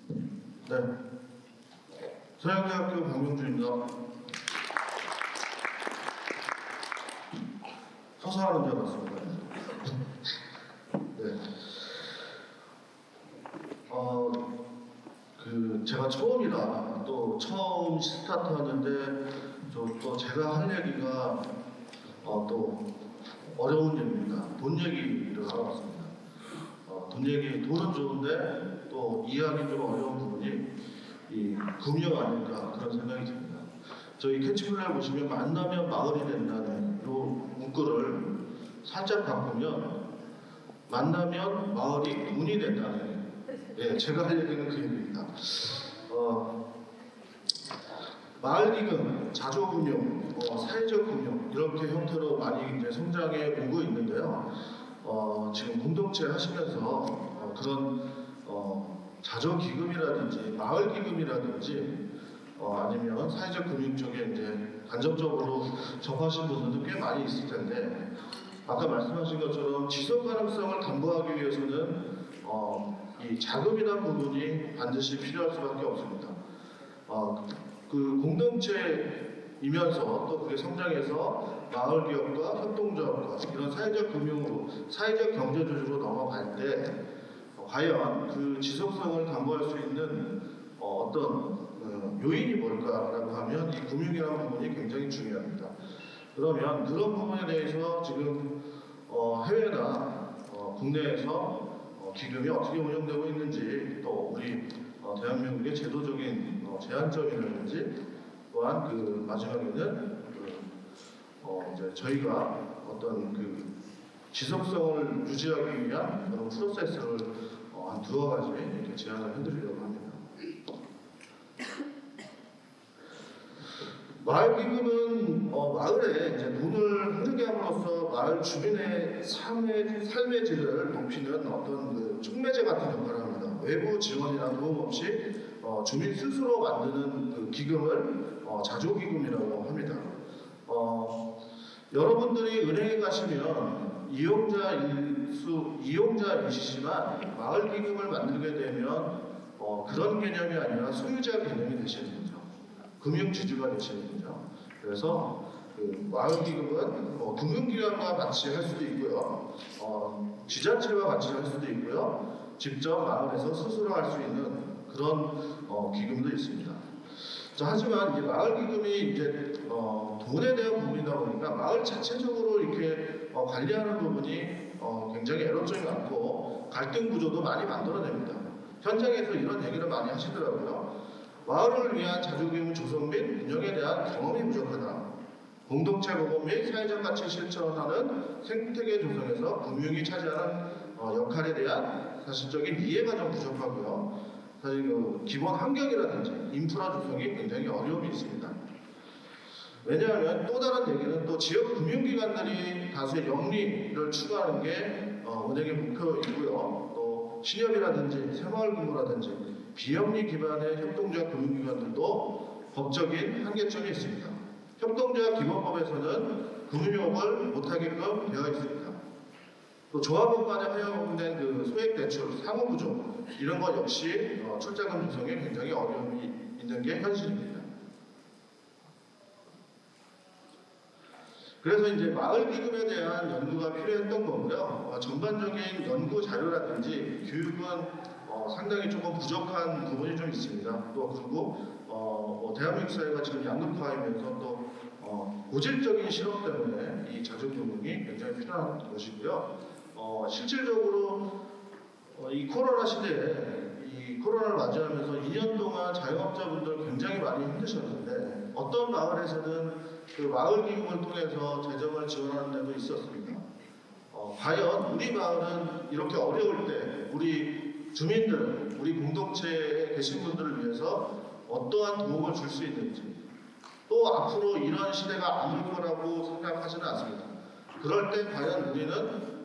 네, 서양대학교 박명주입니다. 서서 하는 줄 알았습니다. 네. 제가 처음이라 또 처음 스타트 하는데 또 제가 할 얘기가 또 어려운 얘기입니다. 돈 얘기를 하러 왔습니다. 돈은 좋은데 또 이해하기 좀 어려운 부분이 이 금융 아닐까 그런 생각이 듭니다. 저희 캐치플레이 보시면 만나면 마을이 된다는 이 문구를 살짝 바꾸면 만나면 마을이 돈이 된다는 제가 할 얘기는 그 얘기입니다. 마을기금, 자조금융, 사회적 금융 이렇게 형태로 많이 이제 성장해 오고 있는데요. 지금 공동체 하시면서 그런 자조기금이라든지 마을기금이라든지 아니면 사회적 금융 쪽에 이제 간접적으로 접하신 분들도 꽤 많이 있을 텐데 아까 말씀하신 것처럼 지속 가능성을 담보하기 위해서는 이 자금이라는 부분이 반드시 필요할 수밖에 없습니다. 그 공동체이면서 또 그게 성장해서 마을 기업과 협동조합과 이런 사회적 금융으로 사회적 경제주주로 넘어갈 때 과연 그 지속성을 담보할 수 있는 어떤 요인이 뭘까라고 하면 이 금융이라는 부분이 굉장히 중요합니다. 그러면 그런 부분에 대해서 지금 해외나 국내에서 기금이 어떻게 운영되고 있는지 또 우리 대한민국의 제도적인 제한점이라든지 또한 그 마지막에는 이제 저희가 어떤 그 지속성을 유지하기 위한 그런 프로세스를 한 두어 가지 이렇게 제안을 해드리려고 합니다. 마을기금은 마을에 이제 돈을 흐르게 함으로써 마을 주민의 삶의 질을 높이는 어떤 그 촉매제 같은 역할을 합니다. 외부 지원이나 도움 없이 주민 스스로 만드는 그 기금을 자조기금이라고 합니다. 여러분들이 은행에 가시면 이용자이시지만 마을기금을 만들게 되면 그런 개념이 아니라 소유자 개념이 되시는 거죠. 금융지주가 되시는 거죠. 그래서 그 마을기금은 금융기관과 같이 할 수도 있고요. 지자체와 같이 할 수도 있고요. 직접 마을에서 스스로 할 수 있는 그런 기금도 있습니다. 자, 하지만 이제 마을기금이 이제 돈에 대한 부분이다 보니까 마을 자체적으로 이렇게 관리하는 부분이 굉장히 애로점이 많고 갈등 구조도 많이 만들어냅니다. 현장에서 이런 얘기를 많이 하시더라고요. 마을을 위한 자조기금 조성 및 운영에 대한 경험이 부족하다. 공동체 보건 및 사회적 가치 실천하는 생태계 조성에서 금융이 차지하는 역할에 대한 사실적인 이해가 좀 부족하고요. 사실 그 기본 환경이라든지 인프라 조성이 굉장히 어려움이 있습니다. 왜냐하면 또 다른 얘기는 또 지역 금융기관들이 다수의 영리를 추구하는 게 은행의 목표이고요. 또 신협이라든지 새마을금고라든지 비영리 기반의 협동조합 금융기관들도 법적인 한계점이 있습니다. 협동조합 기본법에서는 금융업을 못하게끔 되어 있습니다. 또 조합원 간에 허용된 그 소액대출, 상호부조 이런 것 역시 출자금 조성에 굉장히 어려움이 있는 게 현실입니다. 그래서 이제 마을기금에 대한 연구가 필요했던 거고요. 전반적인 연구 자료라든지 교육은 상당히 조금 부족한 부분이 좀 있습니다. 또 그리고 대한민국 사회가 지금 양극화이면서 또 고질적인 실험 때문에 이 자조금융이 굉장히 필요한 것이고요. 실질적으로 이 코로나 시대에 이 코로나를 맞이하면서 2년 동안 자영업자분들 굉장히 많이 힘드셨는데 어떤 마을에서는 그 마을기금을 통해서 재정을 지원하는 데도 있었습니다. 과연 우리 마을은 이렇게 어려울 때 우리 주민들, 우리 공동체에 계신 분들을 위해서 어떠한 도움을 줄 수 있는지 또 앞으로 이런 시대가 안 올 거라고 생각하지는 않습니다. 그럴 때 과연 우리는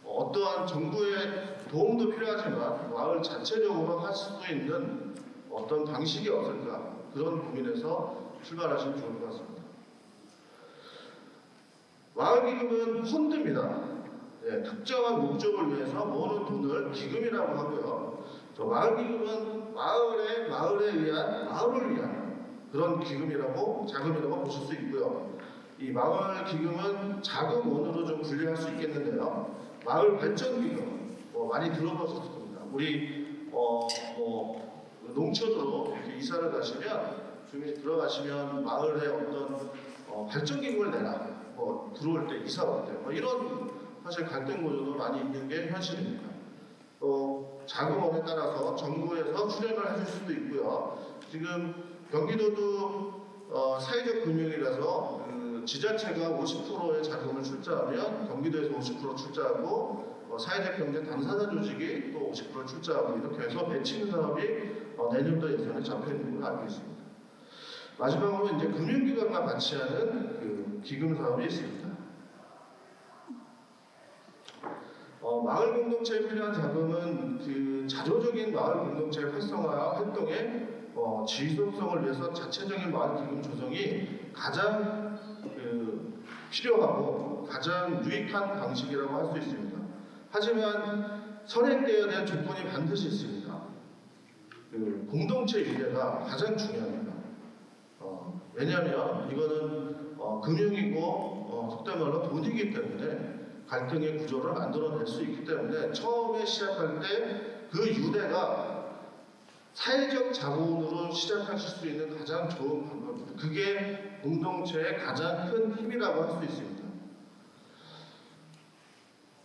어떠한 정부의 도움도 필요하지만 마을 자체적으로 할 수도 있는 어떤 방식이 없을까 그런 고민에서 출발하시면 좋을 것 같습니다. 마을기금은 펀드입니다. 특정한 목적을 위해서 모으는 돈을 기금이라고 하고요. 마을기금은 마을을 위한 그런 기금이라고 자금이라고 보실 수 있고요. 이 마을기금은 자금원으로 좀 분류할 수 있겠는데요. 마을발전기금 많이 들어보셨을 겁니다. 우리 농촌으로 이렇게 이사를 가시면 중에 들어가시면 마을에 어떤 발전기금을 내라 들어올 때 이사 올 때 이런 사실 갈등 구조도 많이 있는 게 현실입니다. 또 자금원에 따라서 정부에서 출연을 해줄 수도 있고요. 지금 경기도도 사회적 금융이라서 지자체가 50%의 자금을 출자하면 경기도에서 50% 출자하고 사회적 경제 당사자 조직이 또 50% 출자하고 이렇게 해서 매칭 사업이 내년도 예산에 잡혀 있는 걸로 알고 있습니다. 마지막으로 이제 금융기관과 같이 하는 그 기금 사업이 있습니다. 마을 공동체에 필요한 자금은 그 자조적인 마을 공동체 활성화 활동의 지속성을 위해서 자체적인 마을 기금 조성이 가장 필요하고 가장 유익한 방식이라고 할 수 있습니다. 하지만 선행되어야 될 조건이 반드시 있습니다. 공동체 유대가 가장 중요합니다. 왜냐하면 이거는 금융이고 속된 말로 돈이기 때문에 갈등의 구조를 만들어낼 수 있기 때문에 처음에 시작할 때 그 유대가 사회적 자본으로 시작하실 수 있는 가장 좋은 방법입니다. 그게 공동체의 가장 큰 힘이라고 할 수 있습니다.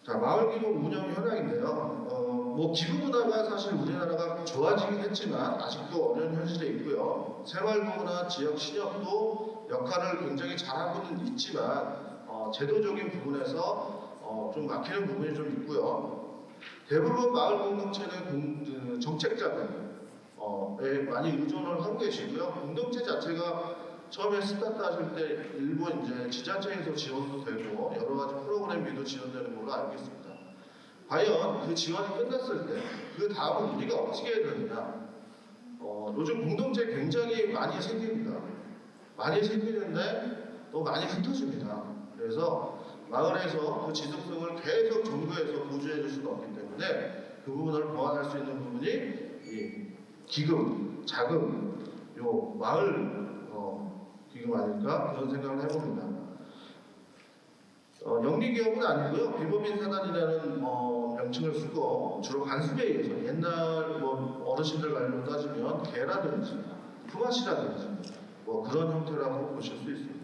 자, 마을기금 운영 현황인데요. 기부 문화가 사실 우리나라가 좋아지긴 했지만 아직도 어려운 현실에 있고요. 새마을부나 지역 신협도 역할을 굉장히 잘하고는 있지만 제도적인 부분에서 좀 막히는 부분이 좀 있고요. 대부분 마을 공동체는 정책 자금에 많이 의존을 하고 계시고요. 공동체 자체가 처음에 스타트 하실 때 일부 이제 지자체에서 지원도 되고 여러 가지 프로그램비도 지원되는 걸로 알고 있습니다. 과연 그 지원이 끝났을 때 그 다음은 우리가 어떻게 해야 되느냐? 요즘 공동체 굉장히 많이 생깁니다. 많이 생기는데 또 많이 흩어집니다. 그래서 마을에서 그 지속성을 계속 정부에서 보조해 줄 수는 없기 때문에 그 부분을 보완할 수 있는 부분이 이 기금, 자금, 요 마을 기금 아닐까 그런 생각을 해봅니다. 영리기업은 아니고요. 비법인사단이라는 명칭을 쓰고 주로 관습에 의해서 옛날 어르신들 말로 따지면 개라든지 품앗이라든지 그런 형태라고 보실 수 있습니다.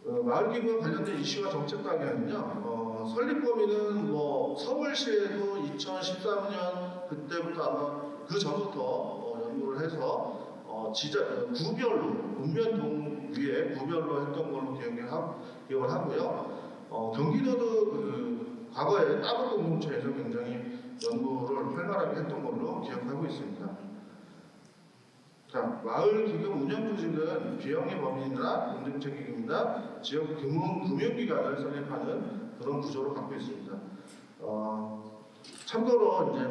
마을기금과 관련된 이슈와 정책 방향은요. 설립 범위는 서울시에도 2013년 그때부터 아마 그 전부터 연구를 해서 구별로 읍면동 위에 구별로 했던 걸로 기억을 하고요. 경기도도 과거에 따블 공동체에서 굉장히 연구를 활발하게 했던 걸로 기억하고 있습니다. 자, 마을 기금 운영 조직은 비영리 법인이나 공동체 기금이나 지역 금융기관을 설립하는 그런 구조를 갖고 있습니다. 참고로 이제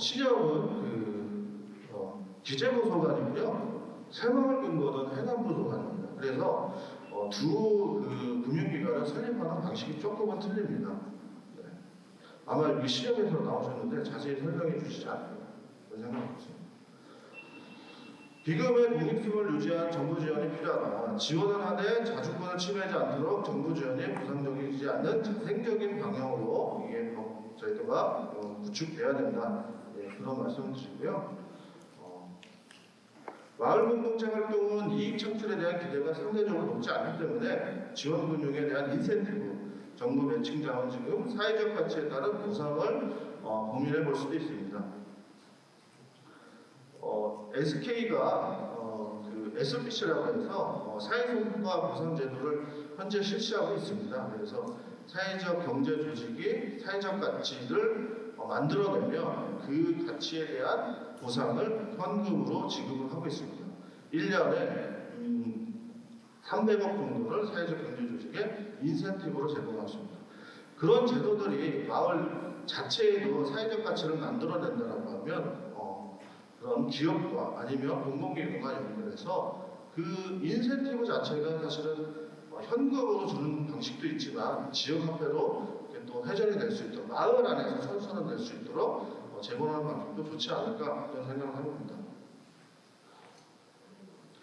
신협은 기재부소관이고요. 새마을금고는 해남부소관입니다. 그래서 두 금융기관을 설립하는 방식이 조금은 틀립니다. 네. 아마 여기 시험에서 나오셨는데 자세히 설명해 주시지 않아요. 그런 생각이 없습니다. 기금의 독립성을 유지한 정부 지원이 필요하다. 지원을 하되 자주권을 침해하지 않도록 정부 지원이 보상적이지 않는 자생적인 방향으로 이게 제도가 구축돼야 된다. 그런 말씀을 드리고요. 마을 공동체 활동은 이익 창출에 대한 기대가 상대적으로 높지 않기 때문에 지원 금융에 대한 인센티브, 정부 매칭 자원지급, 사회적 가치에 따른 보상을 고민해 볼 수도 있습니다. SK가 SBC라고 해서 사회성과 보상 제도를 현재 실시하고 있습니다. 그래서 사회적 경제 조직이 사회적 가치를 만들어내면 그 가치에 대한 보상을 현금으로 지급을 하고 있습니다. 1년에 300억 정도를 사회적 경제 조직에 인센티브로 제공하십니다. 그런 제도들이 마을 자체에도 사회적 가치를 만들어낸다고 하면 그런 기업과 아니면 공공기관과 연결해서 그 인센티브 자체가 사실은 현금으로 주는 방식도 있지만 지역화폐로 또 또 회전이 될 수 있도록 마을 안에서 선순환 될 수 있도록 제공하는 방식도 좋지 않을까 그런 생각을 해봅니다.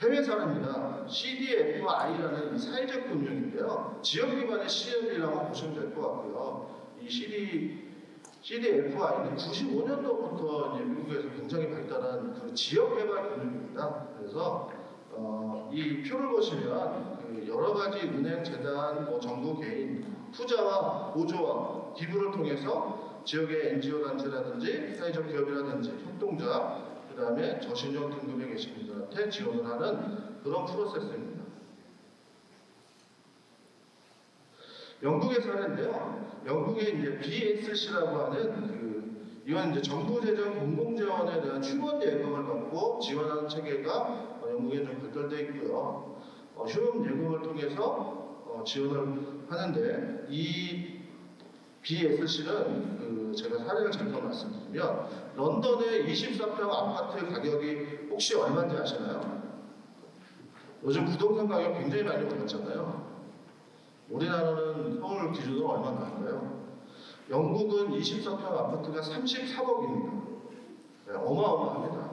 해외 사례입니다. CDFI라는 사회적 금융인데요. 지역 기반의 CL이라고 보시면 될 것 같고요. 이 CDFI는 95년도부터 미국에서 굉장히 발달한 그 지역 개발 금융입니다. 그래서 이 표를 보시면 그 여러 가지 은행, 재단, 정부 개인 투자와 보조와 기부를 통해서 지역의 NGO 단체라든지 사회적 기업이라든지 협동자 그 다음에 저신용 등급에 계신 분들한테 지원을 하는 그런 프로세스입니다. 영국의 사례인데요. 영국의 이제 BSC라고 하는 이건 이제 정부 재정 공공 재원에 대한 휴먼 예금을 받고 지원하는 체계가 영국에 좀 발달되어 있고요. 휴먼 예금을 통해서 지원을 하는데 이 BSC는 제가 사례를 잠깐 말씀드리면 런던의 24평 아파트 가격이 혹시 얼마인지 아시나요? 요즘 부동산 가격 굉장히 많이 올랐잖아요. 우리나라는 서울 기준으로 얼마나 할까요? 영국은 24평 아파트가 34억입니다. 네, 어마어마합니다.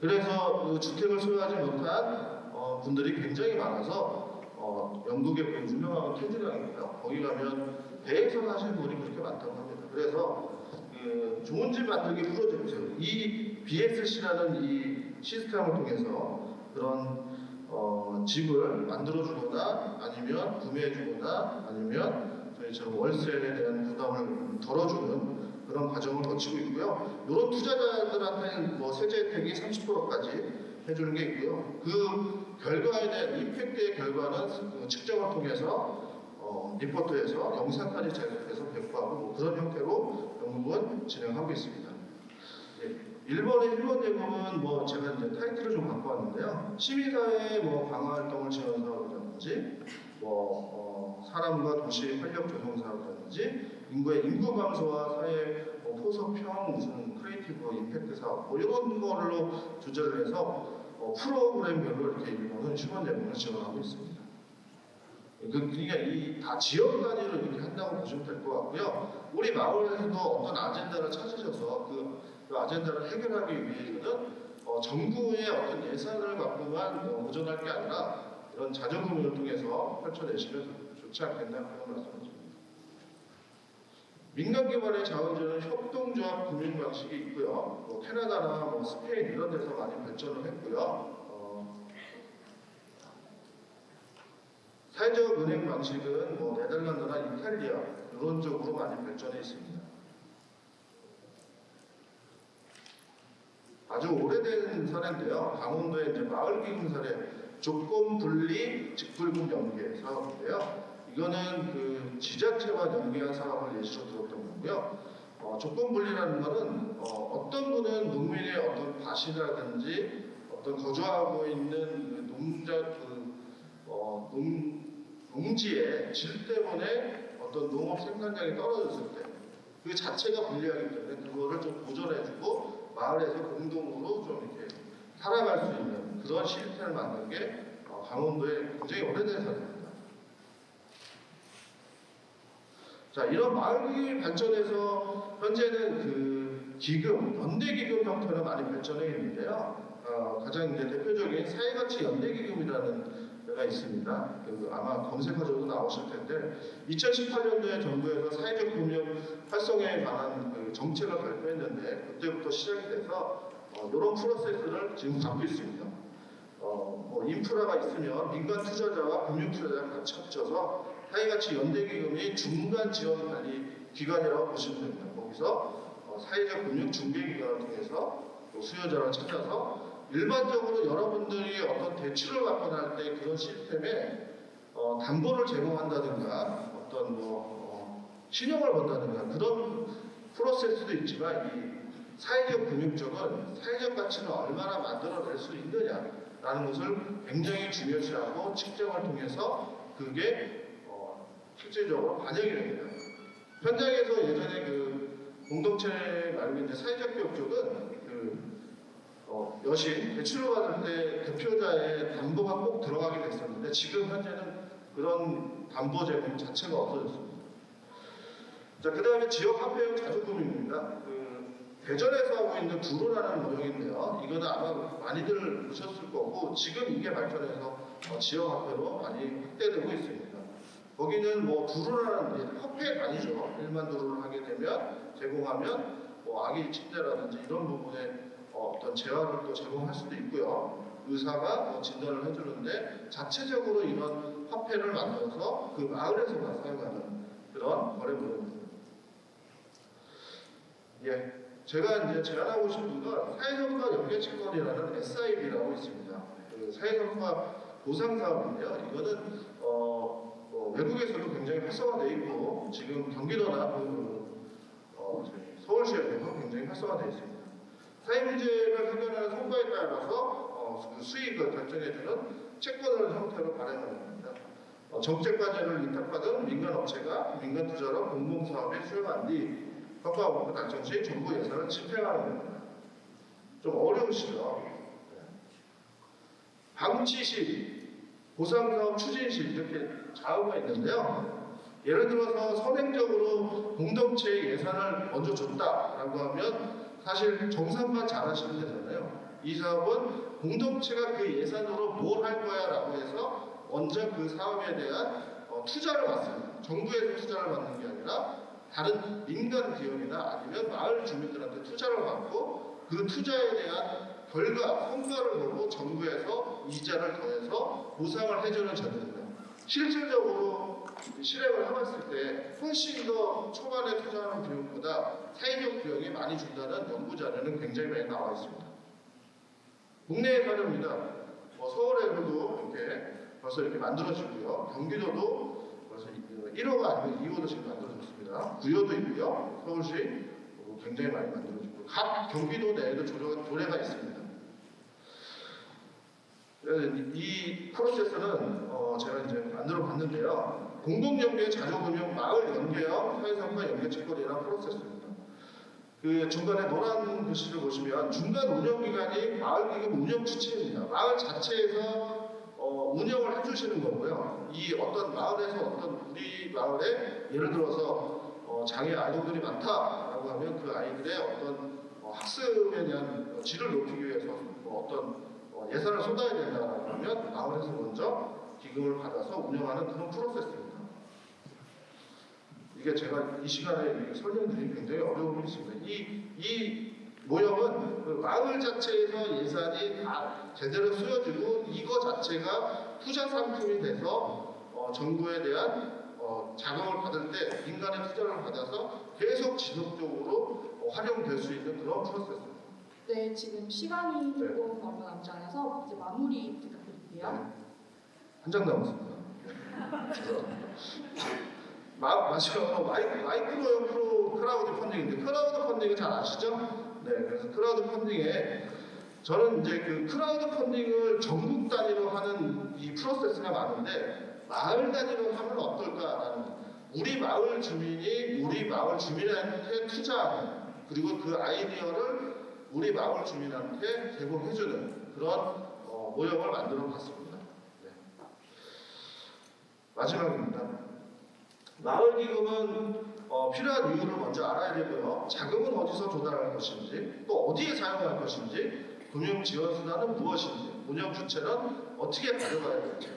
그래서 그 주택을 소유하지 못한 분들이 굉장히 많아서 영국의 그 유명한 캔즈강입니다. 거기 가면 배에서 사시는 분이 그렇게 많다고 합니다. 그래서 그 좋은 집 만들기 프로젝트 이 BSC라는 이 시스템을 통해서 그런 집을 만들어주거나 아니면 구매해주거나 아니면 저희처럼 월세에 대한 부담을 덜어주는 그런 과정을 거치고 있고요. 이런 투자자들한테는 세제 혜택이 30%까지 해주는 게 있고요. 그 결과에 대한 임팩트의 결과는 측정을 통해서 리포트에서 영상까지 제작해서 배포하고 그런 형태로 영국은 진행하고 있습니다. 일본의 휴먼 예금은 제가 이제 타이틀을 좀 갖고 왔는데요. 시민사회 방화 활동을 지원 사업이라든지 사람과 도시 활력 조성 사업이라든지 인구의 인구 감소와 사회 포섭형 무슨 크리에이티브 임팩트 사업 이런 걸로 주제를 해서 프로그램별로 이렇게 일본은 휴먼 예금을 지원하고 있습니다. 그러니까 다 지역 단위로 이렇게 한다고 보시면 될 것 같고요. 우리 마을에서도 어떤 아젠다를 찾으셔서 그 아젠다를 해결하기 위해서는 정부의 어떤 예산을 갖고만 의존할 게 아니라 이런 자정금융을 통해서 펼쳐내시면 좋지 않겠나 그런 말씀을 드립니다. 민간 기반의 자원주는 협동조합 금융 방식이 있고요. 캐나다나 스페인 이런 데서 많이 발전을 했고요. 사회적 은행 방식은 네덜란드나 이탈리아 이런 쪽으로 많이 발전해 있습니다. 아주 오래된 사례인데요. 강원도의 이제 마을기금 사례 조건 분리 직불금 연계 사업인데요. 이거는 그 지자체와 연계한 사업을 예시로 들었던 거고요. 조건 분리라는 것은 어떤 분은 농민의 어떤 밭이라든지 어떤 거주하고 있는 농지의 질 때문에 어떤 농업 생산량이 떨어졌을 때 그 자체가 불리하기 때문에 그거를 좀 보존해주고 마을에서 공동으로 좀 이렇게 살아갈 수 있는 그런 시스템을 만든 게 강원도의 굉장히 오래된 사례입니다. 자, 이런 마을기금이 발전해서 현재는 그 기금, 연대기금 형태로 많이 발전해 있는데요. 가장 이제 대표적인 사회가치 연대기금이라는 데가 있습니다. 아마 검색하셔도 나오실 텐데 2018년도에 정부에서 사회적 금융 활성화에 관한 그 정책을 발표했는데 그때부터 시작이 돼서 이런 프로세스를 지금 갖고 있습니다. 인프라가 있으면 민간 투자자와 금융 투자자가 같이 합쳐서 사회가치 연대기금이 중간 지원 관리 기관이라고 보시면 됩니다. 거기서 사회적 금융 중개기관을 통해서 수요자를 찾아서 일반적으로 여러분들이 어떤 대출을 받거나 할 때 그런 시스템에 담보를 제공한다든가 어떤 신용을 건다든가 그런 프로세스도 있지만 이 사회적 금융 쪽은 사회적 가치는 얼마나 만들어낼 수 있느냐라는 것을 굉장히 중요시하고 측정을 통해서 그게 실질적으로 반영이 됩니다. 현장에서 예전에 그 공동체 말고 이제 사회적 기업 쪽은 여신 대출을 받을 때 대표자의 담보가 꼭 들어가게 됐었는데 지금 현재는 그런 담보 제공 자체가 없어졌습니다. 자, 그 다음에 지역화폐형 자주금융입니다. 대전에서 하고 있는 두루라는 모형인데요. 이거는 아마 많이들 보셨을 거고 지금 이게 발전해서 지역화폐로 많이 확대되고 있습니다. 거기는 뭐 두루라는 화폐가 아니죠. 1만 두루를 하게 되면 제공하면 뭐 아기 침대라든지 이런 부분에 어떤 재활을 또 제공할 수도 있고요. 의사가 뭐 진단을 해주는데 자체적으로 이런 화폐를 만들어서 그 마을에서만 사용하는 그런 거래 모형입니다. 예, 제가 이제 제안하고 싶은 건 사회성과 연계채권이라는 SIB라고 있습니다. 그 사회성과 보상 사업인데요. 이거는 외국에서도 굉장히 활성화되어 있고 지금 경기도나 서울시에도 굉장히 활성화되어 있습니다. 사회 문제를 해결하는 성과에 따라서 그 수익을 결정해주는 채권을 형태로 발행하는 겁니다. 정책 과제를 위탁받은 민간 업체가 민간 투자로 공공사업에 수행한 뒤 평가 보고 달성 시 정부 예산을 집행하는 겁니다. 좀 어려우시죠? 방치시, 보상사업 추진시 이렇게 좌우가 있는데요. 예를 들어서 선행적으로 공동체 예산을 먼저 줬다라고 하면 사실 정산만 잘하시면 되잖아요. 이 사업은 공동체가 그 예산으로 뭘 할 거야 라고 해서 먼저 그 사업에 대한 투자를 받습니다. 정부에서 투자를 받는 게 아니라 다른 민간 기업이나 아니면 마을 주민들한테 투자를 받고 그 투자에 대한 결과, 성과를 보고 정부에서 이자를 더해서 보상을 해주는 제도입니다. 실질적으로 실행을 해봤을 때 훨씬 더 초반에 투자하는 비용보다 사회적 비용이 많이 준다는 연구 자료는 굉장히 많이 나와 있습니다. 국내의 사례입니다. 서울에서도 이렇게 벌써 이렇게 만들어지고요. 경기도도 벌써 1호가 아니고 2호도 지금 만들어졌습니다. 9호도 있고요. 서울시 굉장히 많이 만들어지고 각 경기도 내에도 조례가 있습니다. 이 프로세스는 제가 이제 만들어 봤는데요. 공공연계 자조금융 마을 연계형 사회성과 연계채권이라는 프로세스입니다. 그 중간에 노란 글씨를 보시면 중간 운영기관이 마을기금 운영 주체입니다. 마을 자체에서 운영을 해주시는 거고요. 이 어떤 마을에서 어떤 우리 마을에 예를 들어서 장애 아이들이 많다라고 하면 그 아이들의 어떤 학습에 대한 질을 높이기 위해서 어떤 예산을 쏟아야 된다고 하면 마을에서 먼저 기금을 받아서 운영하는 그런 프로세스입니다. 이게 제가 이 시간에 설명드리기 굉장히 어려움이 있습니다. 이 모형은 그 마을 자체에서 예산이 다 제대로 쓰여지고 이거 자체가 투자 상품이 돼서 정부에 대한 자금을 받을 때 민간의 투자를 받아서 계속 지속적으로 활용될 수 있는 그런 프로세스입니다. 네, 지금 시간이 조금 얼마 남지 않아서 이제 마무리 부탁드릴게요. 네. 한 장 남았습니다. 마지막으로 마이크로 크라우드 펀딩인데 크라우드 펀딩은 잘 아시죠? 네, 그래서 크라우드 펀딩에 저는 이제 그 크라우드 펀딩을 전국 단위로 하는 이 프로세스가 많은데 마을 단위로 하면 어떨까라는 우리 마을 주민이 우리 마을 주민한테 투자하는 그리고 그 아이디어를 우리 마을 주민한테 제공해주는 그런 모형을 만들어 봤습니다. 네. 마지막입니다. 마을기금은 필요한 이유를 먼저 알아야 되고요. 자금은 어디서 조달할 것인지, 또 어디에 사용할 것인지, 금융지원수단은 무엇인지, 운영 주체는 어떻게 가져가야 될지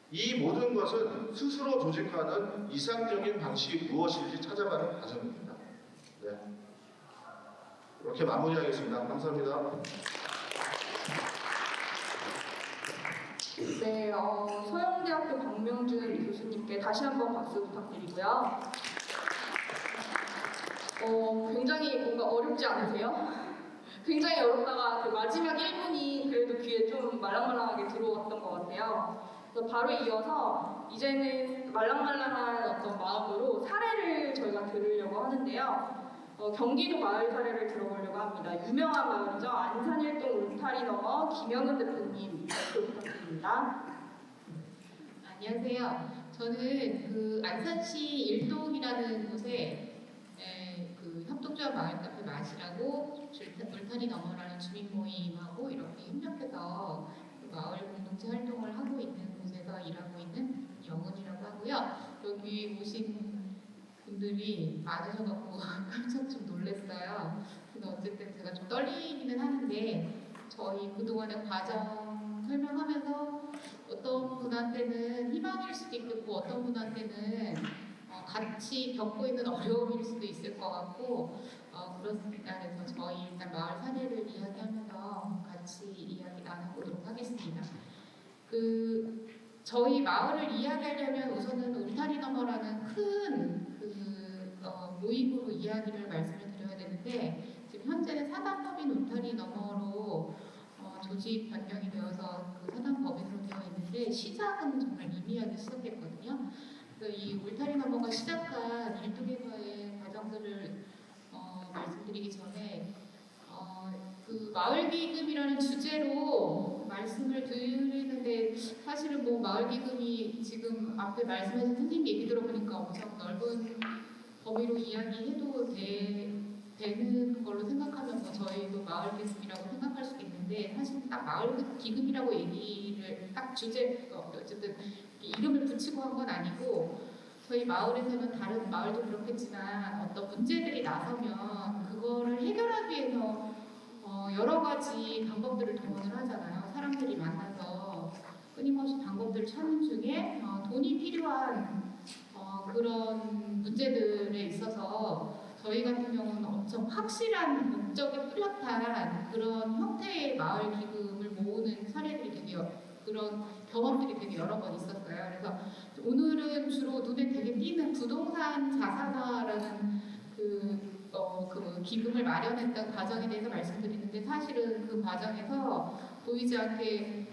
이 모든 것은 스스로 조직하는 이상적인 방식이 무엇인지 찾아가는 과정입니다. 네. 이렇게 마무리하겠습니다. 감사합니다. 네, 서영대학교 박명준 교수님께 다시 한번 박수 부탁드리고요. 굉장히 뭔가 어렵지 않으세요? 굉장히 어렵다가 그 마지막 1분이 그래도 귀에 좀 말랑말랑하게 들어왔던 것 같아요. 그래서 바로 이어서 이제는 말랑말랑한 어떤 마음으로 사례를 저희가 들으려고 하는데요. 경기도 마을 사례를 들어보려고 합니다. 유명한 마을이죠. 안산일동 울타리 너머 김영은 대표님 부탁드립니다. 안녕하세요. 저는 그 안산시 일동이라는 곳에 그 협동조합 마을 카페 맛이라고 울타리 너머라는 주민 모임하고 이렇게 협력해서 그 마을 공동체 활동을 하고 있는 곳에서 일하고 있는 영은이라고 하고요. 여기 오신 그 분들이 많으셔갖고 깜짝 좀 놀랐어요. 근데 어쨌든 제가 좀 떨리기는 하는데 저희 그동안의 과정 설명하면서 어떤 분한테는 희망일 수도 있겠고 어떤 분한테는 같이 겪고 있는 어려움일 수도 있을 것 같고 그렇습니다. 그래서 저희 일단 마을 사례를 이야기하면서 같이 이야기 나눠보도록 하겠습니다. 저희 마을을 이야기하려면 우선은 울타리 너머라는 큰 모임으로 이야기를 말씀을 드려야 되는데 지금 현재는 사단법인 울타리 너머로 조직 변경이 되어서 그 사단법인으로 되어 있는데 시작은 정말 미미하게 시작했거든요. 그래서 이 울타리 너머가 시작한 일동에서의 과정들을 말씀드리기 전에 그 마을기금이라는 주제로 말씀을 드리는데 사실은 뭐 마을기금이 지금 앞에 말씀하신 선생님 얘기 들어보니까 엄청 넓은 범위로 이야기해도 되는 걸로 생각하면 뭐 저희도 마을기금이라고 생각할 수도 있는데 사실 딱 마을기금이라고 얘기를 딱 주제 어쨌든 이름을 붙이고 한 건 아니고 저희 마을에서는 다른 마을도 그렇겠지만 어떤 문제들이 나서면 그거를 해결하기 위해서 여러 가지 방법들을 동원을 하잖아요. 사람들이 만나서 끊임없이 방법들을 찾는 중에 돈이 필요한 그런 문제들에 있어서 저희 같은 경우는 엄청 확실한 목적에 뚜렷한 그런 형태의 마을 기금을 모으는 사례들이 그런 경험들이 되게 여러 번 있었어요. 그래서 오늘은 주로 눈에 되게 띄는 부동산 자산화라는 그 기금을 마련했던 과정에 대해서 말씀드리는데 사실은 그 과정에서 보이지 않게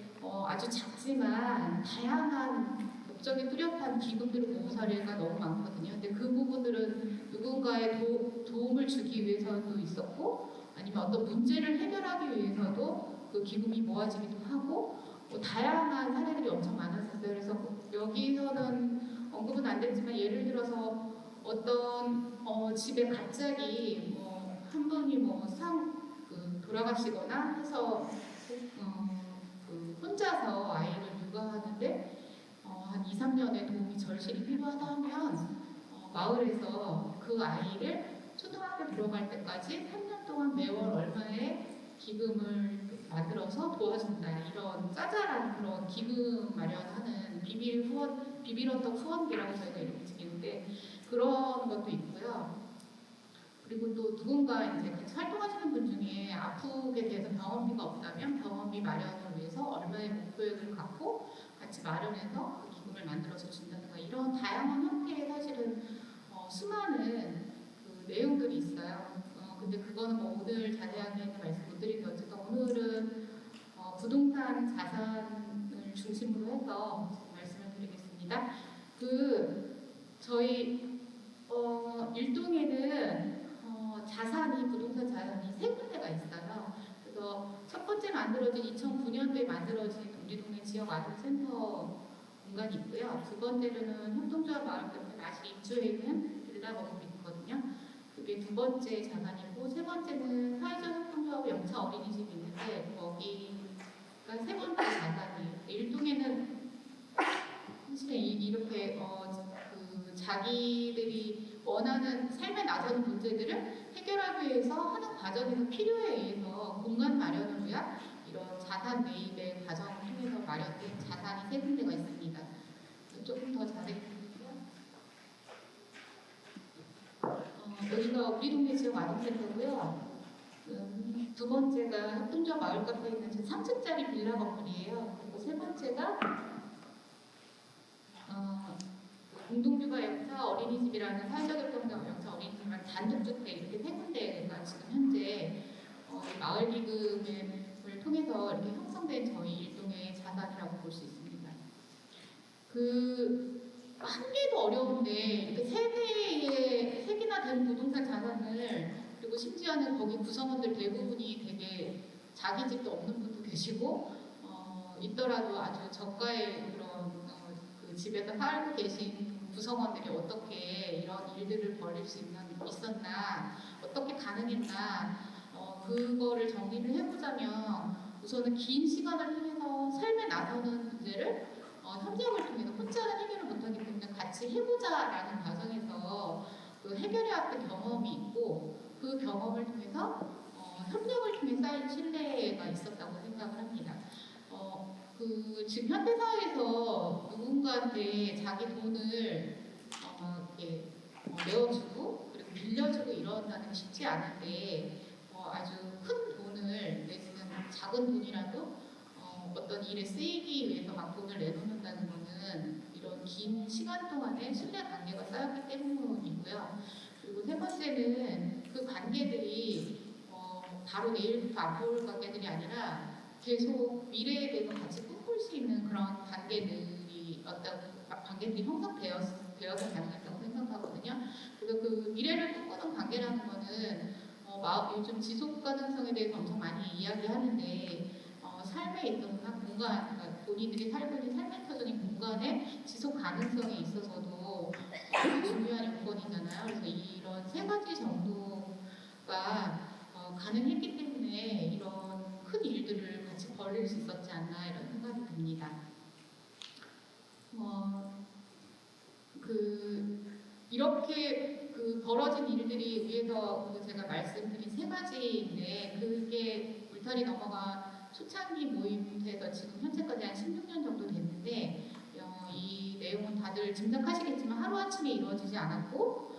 아주 작지만 다양한 목적에 뚜렷한 기금들을 모은 사례가 너무 많거든요. 근데 그 부분들은 누군가의 도움을 주기 위해서도 있었고 아니면 어떤 문제를 해결하기 위해서도 그 기금이 모아지기도 하고 다양한 사례들이 엄청 많았었어요. 그래서 여기서는 언급은 안 됐지만 예를 들어서 어떤 집에 갑자기 한 분이 돌아가시거나 해서 혼자서 아이를 육아하는데 한 2, 3년의 도움이 절실히 필요하다 하면 마을에서 그 아이를 초등학교 들어갈 때까지 3년 동안 매월 얼마의 기금을 만들어서 도와준다. 이런 짜잘한 그런 기금 마련하는 비빌 언덕 후원비라고 저희가 이렇게 지키는데 그런 것도 있고요. 그리고 또 누군가 이제 같이 활동하시는 분 중에 아프게 돼서 병원비가 없다면 병원비 마련을 위해서 얼마의 목표액을 갖고 같이 마련해서 그 기금을 만들어서 준다든가 이런 다양한 형태의 사실은 수많은 그 내용들이 있어요. 근데 그거는 뭐 오늘 자세하게는 말씀 못 드리고 어쨌든 오늘은 부동산 자산을 중심으로 해서 말씀을 드리겠습니다. 저희 일동에는 부동산 자산이 세 군데가 있어요. 그래서 첫 번째 만들어진 2009년도에 만들어진 우리 동네 지역 아동센터 공간이 있고요. 두 번째로는 협동조합 마을카페 맛이 입주해 있는 빌라 건물이 있거든요. 그게 두 번째 자산이고 세 번째는 사회적 협동조합 영차 어린이집이 있는데 거기가 세 번째 자산이에요. 일동에는 사실은 이렇게 자기들이 원하는 삶에 나서는 문제들을 해결하기 위해서 하는 과정에서 필요에 의해서 공간 마련을 위한 이런 자산 매입의 과정을 통해서 마련된 자산이 세 군데가 있습니다. 조금 더 자세히 여기가 우리 동네 지역 아동센터고요. 두 번째가 협동조합 마을 카페에 있는 3층짜리 빌라 건물이에요. 그리고 세 번째가 공동육아 영차 어린이집이라는 사회적 협동조합 영차 어린이집이라는 단독주택 이렇게 세 군데가 지금 현재 마을 기금을 통해서 이렇게 형성된 저희 일동의 자산이라고 볼 수 있습니다. 한 개도 어려운데 이렇게 세 개나 된 부동산 자산을 그리고 심지어는 거기 구성원들 대부분이 되게 자기 집도 없는 분도 계시고 있더라도 아주 저가의 그런 그 집에서 살고 계신 구성원들이 어떻게 이런 일들을 벌일 수 있었나 어떻게 가능했나 그거를 정리를 해보자면 우선은 긴 시간을 통해서 삶에 나서는 문제를 협력을 통해서 혼자는 해결을 못하기 때문에 같이 해보자라는 과정에서 그 해결해왔던 경험이 있고 그 경험을 통해서 협력을 통해 쌓인 신뢰가 있었다고 생각을 합니다. 지금 현대사회에서 누군가한테 자기 돈을 이렇게 내어주고 그리고 빌려주고 이런다는 게 쉽지 않은데 아주 큰 돈을 내지는 작은 돈이라도 어떤 일에 쓰이기 위해서 막 돈을 내놓는다는 것은 이런 긴 시간 동안에 신뢰 관계가 쌓였기 때문이고요. 그리고 세 번째는 그 관계들이 바로 내일부터 안 볼 관계들이 아니라 계속 미래에 대해서 같이 꿈꿀 수 있는 그런 관계들이 형성되어서 가능하다고 생각하거든요. 그래서 그 미래를 꿈꾸는 관계라는 거는 요즘 지속 가능성에 대해서 엄청 많이 이야기하는데 삶에 있어서나 공간, 그러니까 본인들이 살고 있는 삶의 터전인 공간의 지속 가능성에 있어서도 중요한 요건이잖아요. 그래서 이런 세 가지 정도가 가능했기 때문에 이런 큰 일들을 같이 벌일 수 있었지 않나 이런 생각이 듭니다. 이렇게 벌어진 일들이 위에서 제가 말씀드린 세 가지인데 그게 울타리 넘어가 초창기 모임에서 지금 현재까지 한 16년 정도 됐는데 이 내용은 다들 짐작하시겠지만 하루아침에 이루어지지 않았고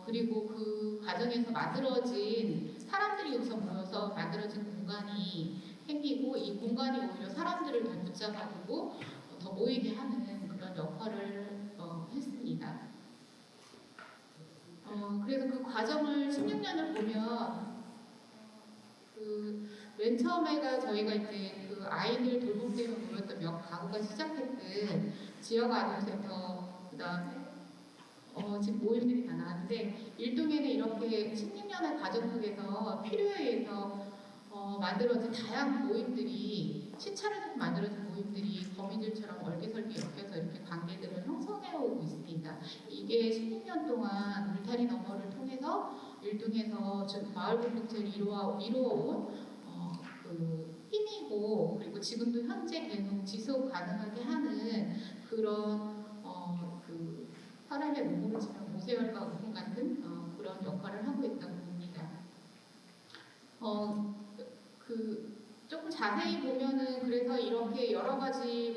그리고 그 과정에서 만들어진 사람들이 여기서 모여서 만들어진 공간이 생기고 이 공간이 오히려 사람들을 더 붙잡아두고 더 모이게 하는 그런 역할을 했습니다. 그래서 그 과정을 16년을 보면 맨 처음에가 저희가 이제 그 아이들 돌봄 때문에 모였던 몇 가구가 시작했던 지역 아동센터 그다음에 지금 모임들이 다 나왔는데 일동에는 이렇게 16년의 과정 속에서 필요에 의해서 만들어진 다양한 모임들이 시차를 만들어진 모임들이 거미줄처럼 얼개설개 엮여서 이렇게 관계들을 형성해오고 있습니다. 이게 16년 동안 울타리 너머를 통해서 일동에서 마을 공동체를 이루어온 힘이고 그리고 지금도 현재 계속 지속 가능하게 하는 그런 사람의 몸으로 치면 모세혈과 우동 같은 그런 역할을 하고 있다고 봅니다. 조금 자세히 보면은 그래서 이렇게 여러 가지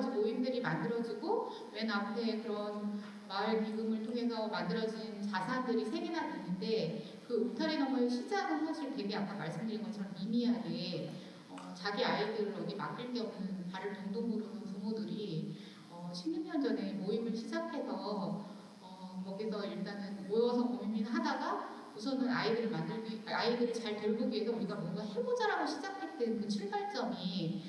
모임들이 만들어지고 맨 앞에 그런 마을 기금을 통해서 만들어진 자산들이 세 개나 되는데 그 울타리 너머의 시작은 사실 되게 아까 말씀드린 것처럼 미미하게 자기 아이들을 어디 맡길 데 없는 발을 동동 구르는 부모들이 16년 전에 모임을 시작해서 거기서 일단은 모여서 고민을 하다가 우선은 아이들을 잘 돌보기 위해서 우리가 뭔가 해보자라고 시작했던 그 출발점이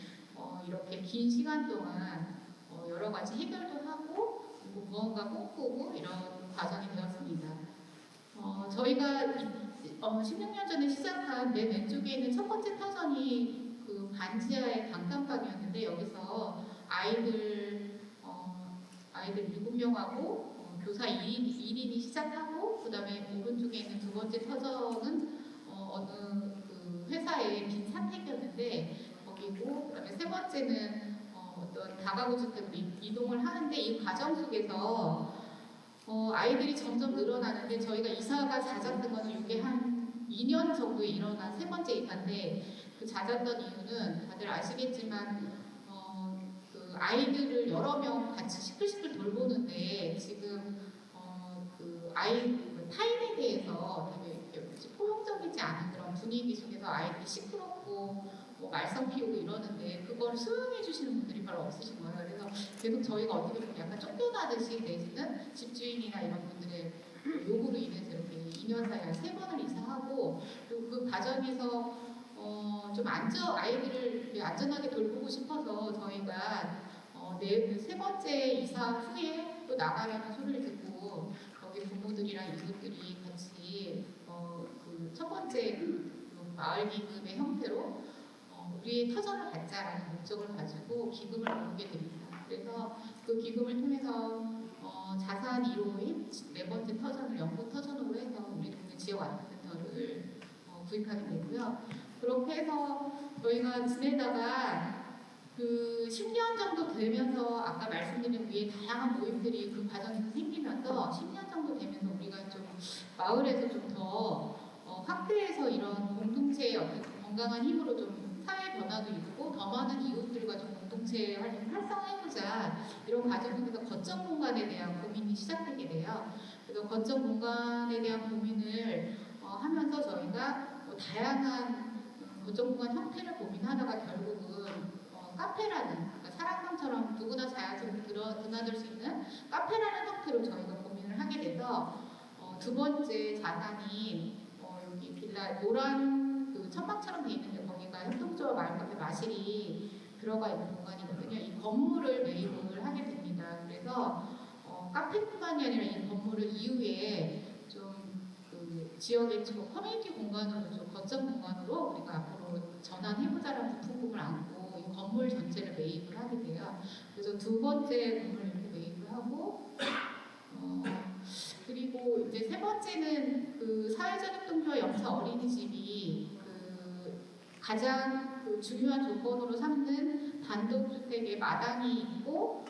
이렇게 긴 시간 동안 여러 가지 해결도 하고 그리고 무언가 꿈꾸고 이런 과정이 되었습니다. 저희가 16년 전에 시작한 맨 왼쪽에 있는 첫 번째 터전이 그 반지하의 강간방이었는데 여기서 아이들 7명하고 교사 1인이 시작하고 그 다음에 오른쪽에 있는 두 번째 터전은 어느 그 회사의 빈 사택이었는데 거기고 그 다음에 세 번째는 어떤 다가구 주택으로 이동을 하는데 이 과정 속에서 아이들이 점점 늘어나는데 저희가 이사가 잦았던 거는 이게 한 2년 정도에 일어난 세 번째 이사인데 그 잦았던 이유는 다들 아시겠지만 그 아이들을 여러 명 같이 시끌시끌 돌보는데 지금 타인에 대해서 되게 포용적이지 않은 그런 분위기 속에서 아이들이 시끄럽고 말썽 피우고 이러는데 그걸 수용해 주시는 분들이 별로 없으신 거예요. 그래서 계속 저희가 어떻게 보면 약간 쫓겨나듯이 내지는 집주인이나 이런 분들의 요구로 인해서 이렇게 2년 사이에 한 3번을 이사하고 그리고 그 과정에서 좀 아이들을 안전하게 돌보고 싶어서 저희가 세 번째 이사 후에 또 나가라는 소리를 듣고 거기 부모들이랑 이웃들이 같이 그 첫 번째 마을 기금의 형태로 우리의 터전을 갖자라는 목적을 가지고 기금을 모으게 됩니다. 그래서 그 기금을 통해서 자산 1호인 네 번째 터전을 연구 터전으로 해서 우리 동네 지역 아동센터를 구입하게 되고요. 그렇게 해서 저희가 지내다가 그 10년 정도 되면서 아까 말씀드린 위에 다양한 모임들이 그 과정에서 생기면서 10년 정도 되면서 우리가 좀 마을에서 좀 더 확대해서 이런 공동체의 어떤 건강한 힘으로 좀 사회 변화도 있고 더 많은 이웃들과 좀 공동체 활동을 활성화해보자 이런 과정 속에서 거점 공간에 대한 고민이 시작되게 돼요. 그래서 거점 공간에 대한 고민을 하면서 저희가 다양한 거점 공간 형태를 고민하다가 결국은 카페라는 그러니까 사랑방처럼 누구나 자연스럽게 드나들 수 있는 카페라는 형태로 저희가 고민을 하게 돼서 두 번째 자산이 여기 빌라 노란 그 천막처럼 돼 있는데 거기가 협동조합 마을카페 마실이 들어가 있는 공간이거든요. 이 건물을 매입을 하게 됩니다. 그래서 카페뿐만이 아니라 이 건물을 이후에 좀 그 지역의 커뮤니티 공간으로 좀 거점 공간으로 우리가 앞으로 전환해보자라는 부품을 안고 이 건물 전체를 매입을 하게 돼요. 그래서 두 번째 건물을 이렇게 매입을 하고 그리고 이제 세 번째는 그 사회적 협동조합 영차 어린이집이 그 가장 그 중요한 조건으로 삼는 단독주택의 마당이 있고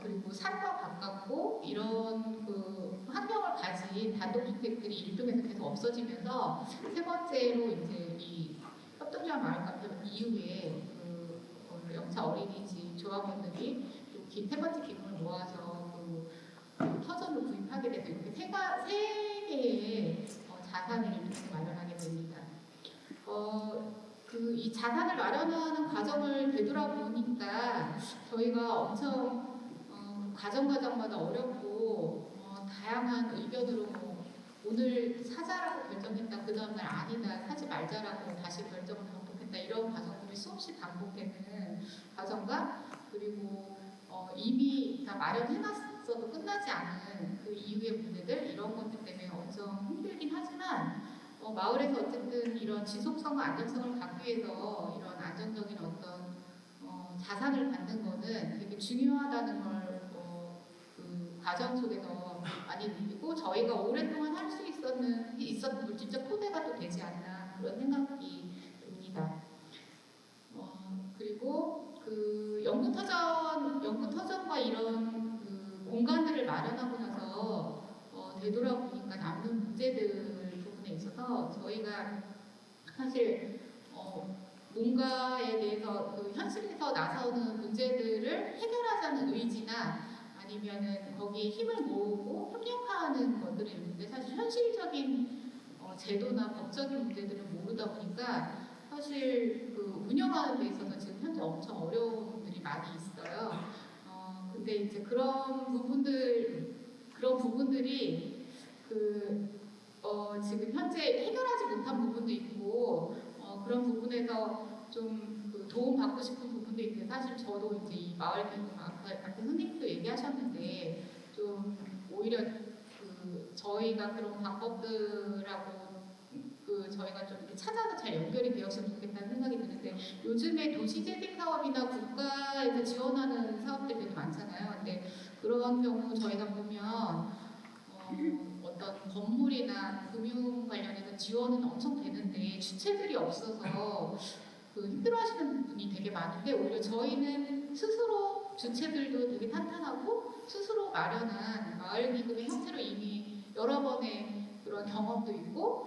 그리고 산과 가깝고 이런 그 환경을 가진 단독주택들이 일동에서 계속 없어지면서 세 번째로 이제 이 협동조합 마을카페 이후에 그 영차 어린이집 조합원들이 또 세 번째 기금을 모아서 그 터전을 구입하게 돼서 이렇게 세 개의 자산을 이렇게 마련하게 됩니다. 그 이 자산을 마련하는 과정을 되돌아보니까 저희가 엄청 과정마다 어렵고 다양한 의견으로 오늘 사자라고 결정했다 그 다음날 아니다 사지 말자라고 다시 결정을 반복했다 이런 과정들이 수없이 반복되는 과정과 그리고 이미 다 마련해놨어도 끝나지 않은 그 이후의 문제들 이런 것들 때문에 엄청 힘들긴 하지만 마을에서 어쨌든 이런 지속성과 안정성을 갖기 위해서 이런 안정적인 어떤 자산을 갖는 거는 되게 중요하다는 걸 그 과정 속에서 많이 느끼고 저희가 오랫동안 할 수 있었던 물질적 토대가 또 되지 않나 그런 생각이 듭니다. 그리고 그 연구터전과 이런 그 공간들을 마련하고 나서 되돌아보니까 남는 문제들 부분에 있어서 저희가 사실 뭔가에 대해서 그 현실에서 나서는 문제들을 해결하자는 의지나 아니면은 거기에 힘을 모으고 협력하는 것들이 있는데 사실 현실적인 제도나 법적인 문제들을 모르다 보니까 사실 그 운영하는 데 있어서 지금 현재 엄청 어려운 부분들이 많이 있어요. 근데 이제 그런 부분들이 그 지금 현재 해결하지 못한 부분도 있고 그런 부분에서 좀그 도움 받고 싶은 부분도 있는데 사실 저도 이제 이 마을 기금 앞에 선생님도 얘기하셨는데 좀 오히려 그 저희가 그런 방법들하고 그 저희가 좀 이렇게 찾아서 잘 연결이 되었으면 좋겠다는 생각이 드는데 요즘에 도시재생 사업이나 국가에서 지원하는 사업들이 되게 많잖아요. 근데 그런 경우 저희가 보면 어떤 건물이나 금융 관련해서 지원은 엄청 되는데 주체들이 없어서 그 힘들어하시는 분이 되게 많은데 오히려 저희는 스스로 주체들도 되게 탄탄하고 스스로 마련한 마을 기금의 형태로 이미 여러 번의 그런 경험도 있고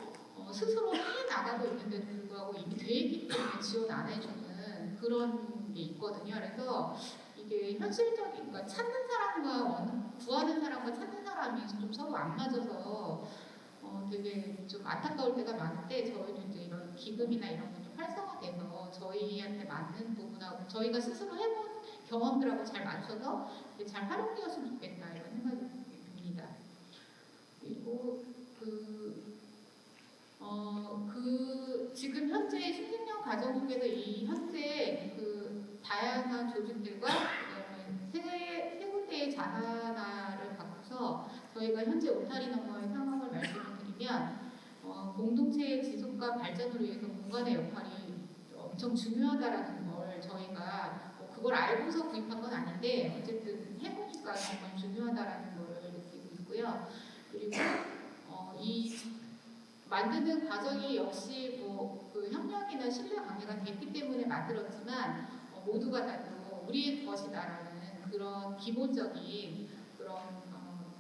스스로 해 나가고 있는데도 불구하고 이미 돼 있기 때문에 지원 안 해주는 그런 게 있거든요. 그래서 이게 현실적인 그러니까 찾는 사람과 구하는 사람과 찾는 사람이 좀 서로 안 맞아서 되게 좀 안타까울 때가 많은데 저희도 이제 이런 기금이나 이런 것도 활성화돼서 저희한테 맞는 부분하고 저희가 스스로 해본 경험들하고 잘 맞춰서 잘 활용되었으면 좋겠다 이런 생각이 듭니다. 그리고 지금 현재 16년 과정 속에서 이 현재 그 다양한 조직들과 그다음에 세 군데의 자산화를 바꿔서 저희가 현재 오타리 너머의 상황을 말씀을 드리면 공동체의 지속과 발전을 위해서 공간의 역할이 엄청 중요하다라는 걸 저희가 그걸 알고서 구입한 건 아닌데 어쨌든 해보니까 정말 중요하다라는 걸 느끼고 있고요. 그리고 이 만드는 과정이 역시 뭐 그 협력이나 신뢰 관계가 됐기 때문에 만들었지만 모두가 다또 우리의 것이다라는 그런 기본적인 그런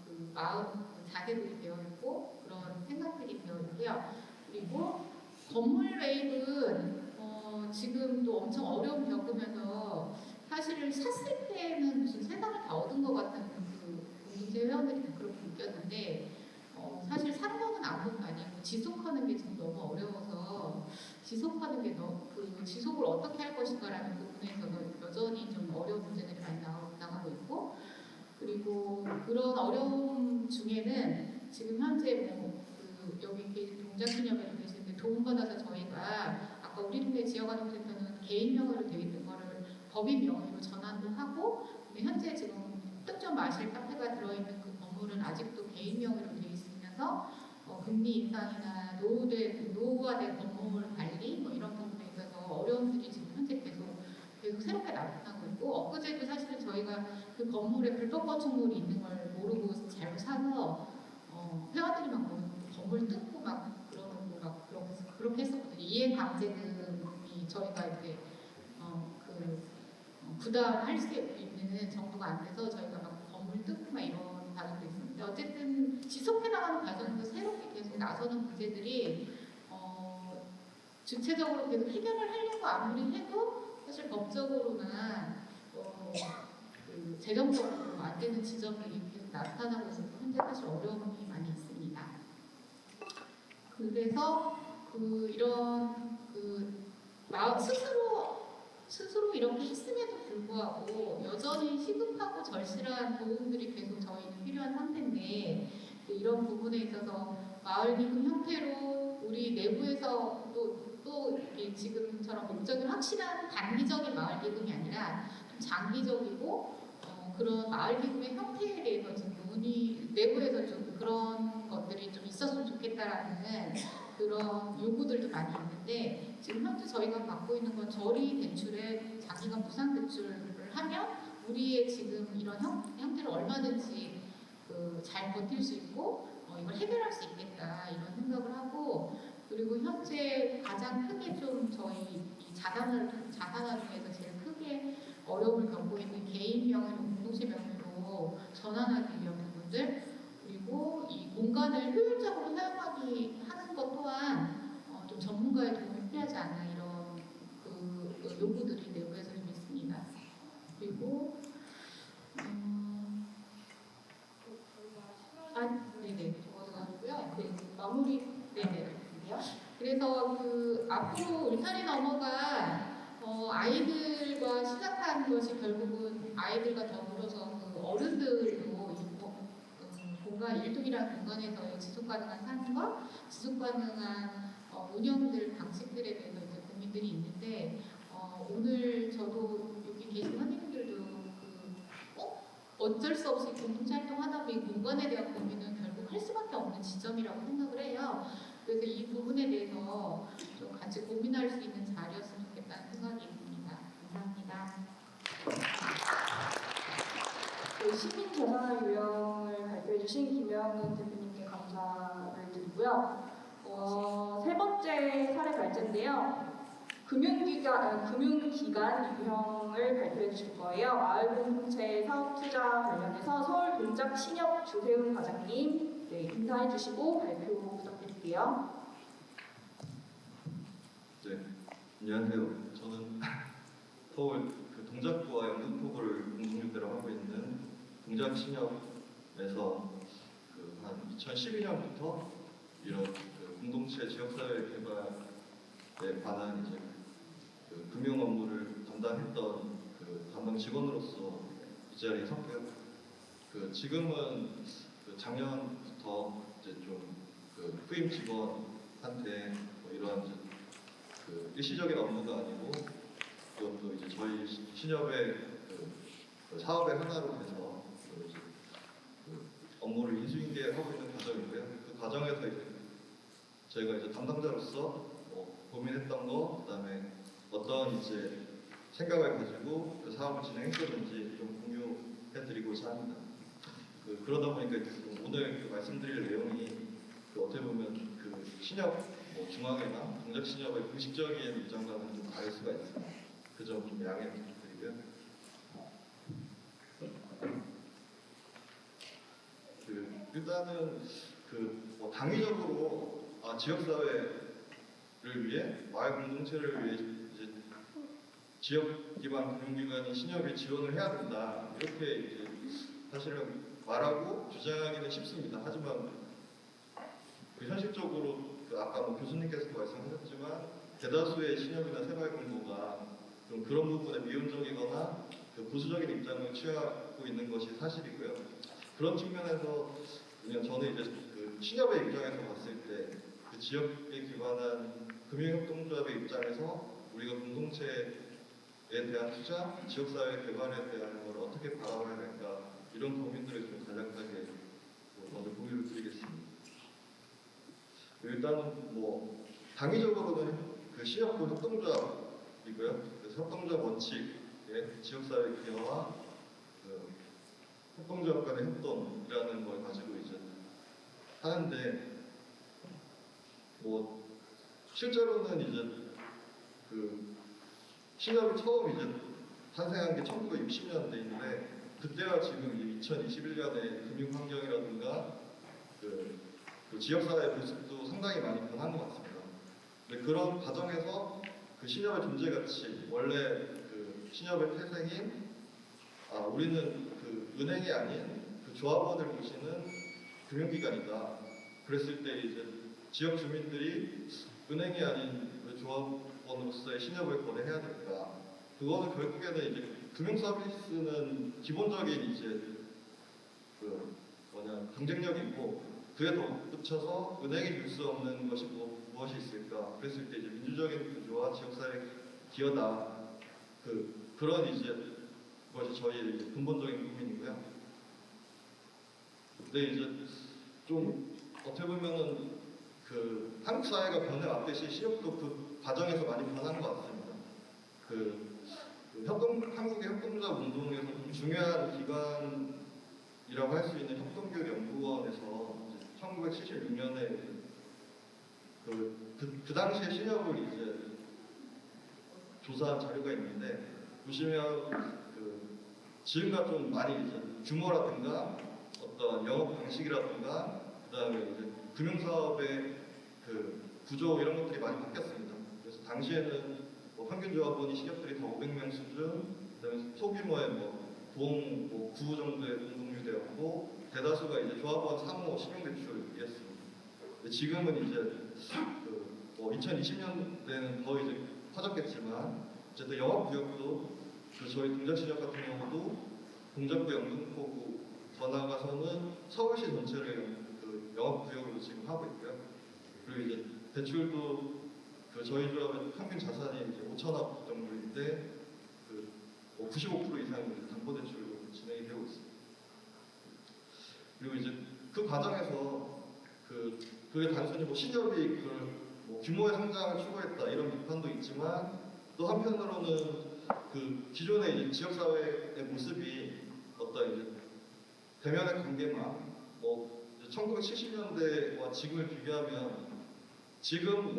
그 마음, 자세들이 되어 있고 그런 생각들이 되어 있고요. 그리고 건물 매입은 지금도 엄청 어려움 겪으면서 사실은 샀을 때는 무슨 세상을 다 얻은 것 같은 그 공동체 회원들이 다 그렇게 느꼈는데 사실 산 거는 아무것도 아니고 지속하는 게 지금 너무 어려워서 지속하는 게 그 지속을 어떻게 할 것인가라는 부분에서는 여전히 좀 어려운 문제들이 많이 나가고 있고 그리고 그런 어려움 중에는 지금 현재 그 여기 동작기념회로 계시는데 도움받아서 저희가 아까 우리 동네 지역아동센터는 개인 명의로 되어 있는 거를 법인 명의로 전환도 하고 근데 현재 지금 특정 마실 카페가 들어있는 그 건물은 아직도 개인 명의로 되어 있으면서 금리 인상이나 노후화된 건물 관리 이런 부분에 있어서 어려움들이 지금 현재 계속 새롭게 나타나고 있고 엊그제도 사실은 저희가 그 건물에 불법 건축물이 있는 걸 모르고 잘못 사서 회원들이 막 건물 뜯고 막 그러는 거 막 그렇게 했었거든요. 이해강제금이 저희가 이제 부담할 수 있는 정도가 안 돼서 저희가 막 건물 뜯고 막 이런 과정도 있었는데 어쨌든 지속해 나가는 과정에서 새롭게 계속 나서는 문제들이 주체적으로 계속 해결을 하려고 아무리 해도 사실 법적으로나 그 재정적으로 안 되는 지점들이 계속 나타나고 있어서 현재 사실 어려움이 많이 있습니다. 그래서 이런 마음 스스로 이렇게 했음에도 불구하고 여전히 시급하고 절실한 도움들이 계속 저희는 필요한 상태인데 이런 부분에 있어서 마을기금 형태로 우리 내부에서 또 지금처럼 목적이 확실한 단기적인 마을기금이 아니라 좀 장기적이고 그런 마을기금의 형태에 대해서 지금 내부에서 좀 그런 것들이 좀 있었으면 좋겠다라는 그런 요구들도 많이 있는데 지금 현재 저희가 갖고 있는 건 저리 대출에 장기간 무상 대출을 하면 우리의 지금 이런 형태를 얼마든지 잘 버틸 수 있고 이걸 해결할 수 있겠다 이런 생각을 하고 그리고 현재 가장 크게 좀 저희 이 자산화 중에서 제일 크게 어려움을 겪고 있는 개인 명의로 공동체 명의로 전환하기 위한 부분들 그리고 이 공간을 효율적으로 사용하기 하는 것 또한 좀 전문가의 도움이 필요하지 않나 이런 그 요구들이 내부에서 좀 있습니다. 그리고 네네 적어가지고요. 마무리 네네. 그래서 앞으로 울타리 너머가 아이들과 시작하는 것이 결국은 아이들과 더불어서 어른들도 공간 일동이라는 공간에서의 지속 가능한 삶과 지속 가능한 운영들 방식들에 대해서 이제 고민들이 있는데 오늘 저도 여기 계신 선생님들도 어쩔 수 없이 공동체 활동하다 보니 공간에 대한 고민은 결국 할 수밖에 없는 지점이라고 생각을 해요. 그래서 이 부분에 대해서 좀 같이 고민할 수 있는 자리였으면 좋겠다는 생각이 있습니다. 감사합니다. 시민 자산화 유형을 발표해주신 김영은 대표님께 감사를 드리고요. 세 번째 사례 발제인데요. 금융기관 유형을 발표해 주실 거예요. 마을공동체 사업투자 관련해서 서울동작신협 조세훈 과장님 인사해 주시고 발표 부탁드릴게요. 네, 안녕하세요. 저는 서울 동작구와 영등포구를 공동육대로 하고 있는 동작신협에서 한 2012년부터 이런 공동체 지역사회 개발에 관한 이제 금융 업무를 담당했던 담당 직원으로서 이 자리에 섰고요. 지금은 작년부터 이제 좀 후임 직원한테 이러한 일시적인 업무가 아니고 그것도 이제 저희 신협의 사업의 하나로 해서 업무를 인수인계하고 있는 과정이고요. 그 과정에서 이제 저희가 이제 담당자로서 고민했던 거, 그다음에 어떤 이제 생각을 가지고 그 사업을 진행했었는지 좀 공유해드리고자 합니다. 그러다 보니까 오늘 말씀드릴 내용이 어떻게 보면 신협 중앙회나 동작신협의 공식적인 입장과는 좀 다를 수가 있습니다. 그 점 좀 양해 부탁드리고요. 일단은 뭐 당위적으로 지역사회를 위해 마을 공동체를 위해 이제 지역 기반 금융기관인 신협이 지원을 해야 된다 이렇게 이제 사실은 말하고 주장하기는 쉽습니다. 하지만 현실적으로 아까 뭐 교수님께서도 말씀하셨지만 대다수의 신협이나 새마을금고가 그런 부분에 미온적이거나 보수적인 입장을 취하고 있는 것이 사실이고요. 그런 측면에서 그냥 저는 이제 신협의 입장에서 봤을 때 지역에 기반한 금융협동조합의 입장에서 우리가 공동체에 대한 투자, 지역사회 개발에 대한 걸 어떻게 바라봐야 될까 이런 고민들을 좀 간략하게 먼저 공유를 드리겠습니다. 일단은 뭐 당위적으로는 신협부 협동조합이고요. 그래서 협동조합 원칙에 지역사회 기여와 협동조합 간의 협동이라는 걸 가지고 이제 하는데 뭐 실제로는 이제 신협이 처음 이제 탄생한 게 1960년대인데 그때와 지금 2021년의 금융 환경이라든가 지역사회 모습도 상당히 많이 변한 것 같습니다. 근데 그런 과정에서 신협의 존재 가치, 원래 신협의 태생인 우리는 은행이 아닌 조합원을 모시는 금융기관이다. 그랬을 때 이제 지역 주민들이 은행이 아닌 조합원으로서의 신협을 거래해야 될까? 그거는 결국에는 이제 금융 서비스는 기본적인 이제 경쟁력이 있고 그에 덧붙여서 은행이 줄 수 없는 것이 무엇이 있을까? 그랬을 때 이제 민주적인 구조와 지역사회 기여다. 그런 이제 것이 저희의 이제 근본적인 고민이고요. 근데 이제 좀 어떻게 보면은 한국 사회가 변해왔듯이 신협도 그 과정에서 많이 변한 것 같습니다. 한국의 협동조합 운동에서 좀 중요한 기관이라고 할 수 있는 협동교육연구원에서 1976년에 그 당시에 신협을 이제 조사한 자료가 있는데 보시면 지금과 좀 많이 이제 규모라든가 어떤 영업 방식이라든가 그다음에 이제 금융사업의 구조 이런 것들이 많이 바뀌었습니다. 그래서 당시에는 평균 조합원이 신협들이 다 500명 수준, 그다음에 소규모의 동 9 정도의 공동유대였고 대다수가 이제 조합원 사무 신용대출이었습니다. 지금은 이제 2020년대는 더 이제 커졌겠지만 어쨌든 영업구역도 저희 동작신협 같은 경우도 동작구 영등포구 더 나아가서는 서울시 전체를 영업구역으로 지금 하고 있고요. 그리고 이제 대출도 저희 조합의 평균 자산이 이제 5천억 정도인데 95% 이상 담보대출로 진행이 되고 있습니다. 그리고 이제 그 과정에서 그게 단순히 신협이 규모의 성장을 추구했다 이런 비판도 있지만 또 한편으로는 기존의 이제 지역사회의 모습이 어떤 이제 대면의 관계만 1970년대와 지금을 비교하면 지금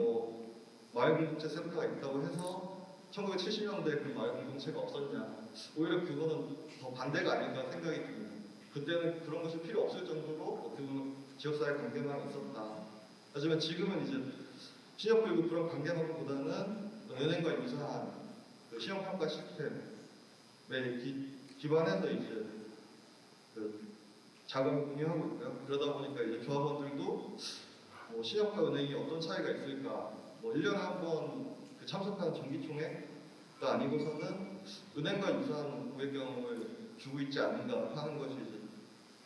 마을공동체 센터가 있다고 해서 1970년대에 그 마을공동체가 없었냐 오히려 그거는 더 반대가 아닌가 생각이 듭니다. 그때는 그런 것이 필요 없을 정도로 어떻게 보면 지역사회 관계망이 있었다. 하지만 지금은 이제 신협교육은 그런 관계망보다는 은행과 유사한 시험평가 시스템에 기반해서 이제 자금을 공유하고 있고요. 그러다 보니까 이제 조합원들도 시협과 은행이 어떤 차이가 있을까? 1년에 한 번 참석하는 정기총회가 아니고서는 은행과 유사한 고객 경험을 주고 있지 않는가 하는 것이 이제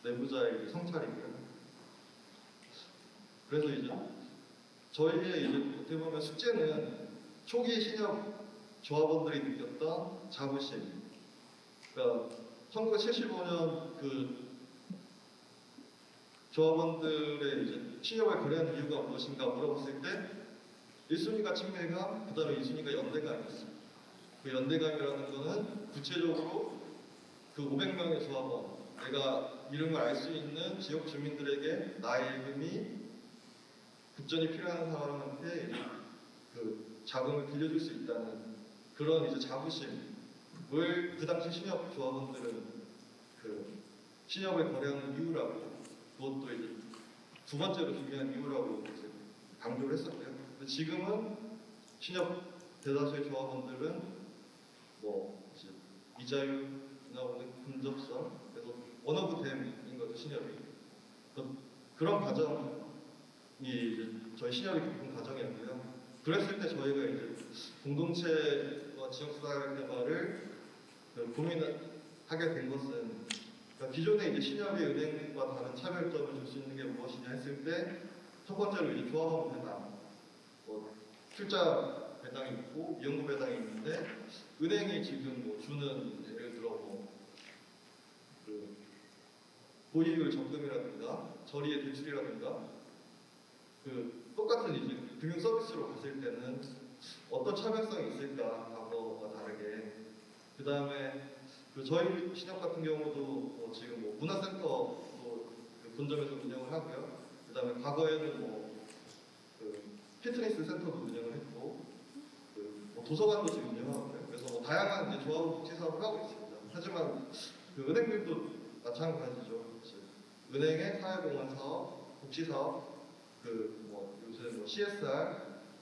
내부자의 성찰이고요. 그래서 이제 저희의 이제 어떻게 보면 숙제는 초기 신협 조합원들이 느꼈던 자부심. 그러니까 1975년 조합원들의 이제 신협을 거래하는 이유가 무엇인가 물어봤을 때 1순위가 친밀감, 그 다음에 2순위가 연대감이었습니다. 그 연대감이라는 거는 구체적으로 500명의 조합원, 내가 이름을 알 수 있는 지역 주민들에게 나의 이름이 급전이 필요한 사람한테 자금을 빌려줄 수 있다는 그런 이제 자부심을 그 당시 신협 조합원들은 그 신협을 거래하는 이유라고, 그것도 이제 두 번째로 중요한 이유라고 이제 강조를 했었고요. 근데 지금은 신협 대다수의 조합원들은 뭐 이제 이자율이나 오는 근접성, 그래서 one of them인 거죠, 신협이. 그런 과정이 이제 저희 신협이 겪은 과정이었고요. 그랬을 때 저희가 이제 공동체와 지역사회 개발을 고민하게 된 것은, 그러니까 기존에 이제 신협이 은행과 다른 차별점을 줄 수 있는 게 무엇이냐 했을 때, 첫 번째로 이제 조합원 배당, 뭐 출자 배당이 있고 이연구 배당이 있는데, 은행이 지금 뭐 주는 예를 들어 뭐그 보이율 적금이라든가 저리의 대출이라든가 그 똑같은 이제 금융 서비스로 갔을 때는 어떤 차별성이 있을까, 과거와 다르게. 그 다음에 그 저희 신협 같은 경우도 뭐 지금 뭐 문화센터도 그 본점에서 운영을 하고요. 그 다음에 과거에는 뭐그 피트니스 센터도 운영을 했고, 그뭐 도서관도 지금 운영하고요. 그래서 뭐 다양한 이제 조합 복지 사업을 하고 있습니다. 하지만 그 은행들도 마찬가지죠. 은행의 사회공헌 사업, 복지 사업, 그 뭐 요새 뭐 CSR,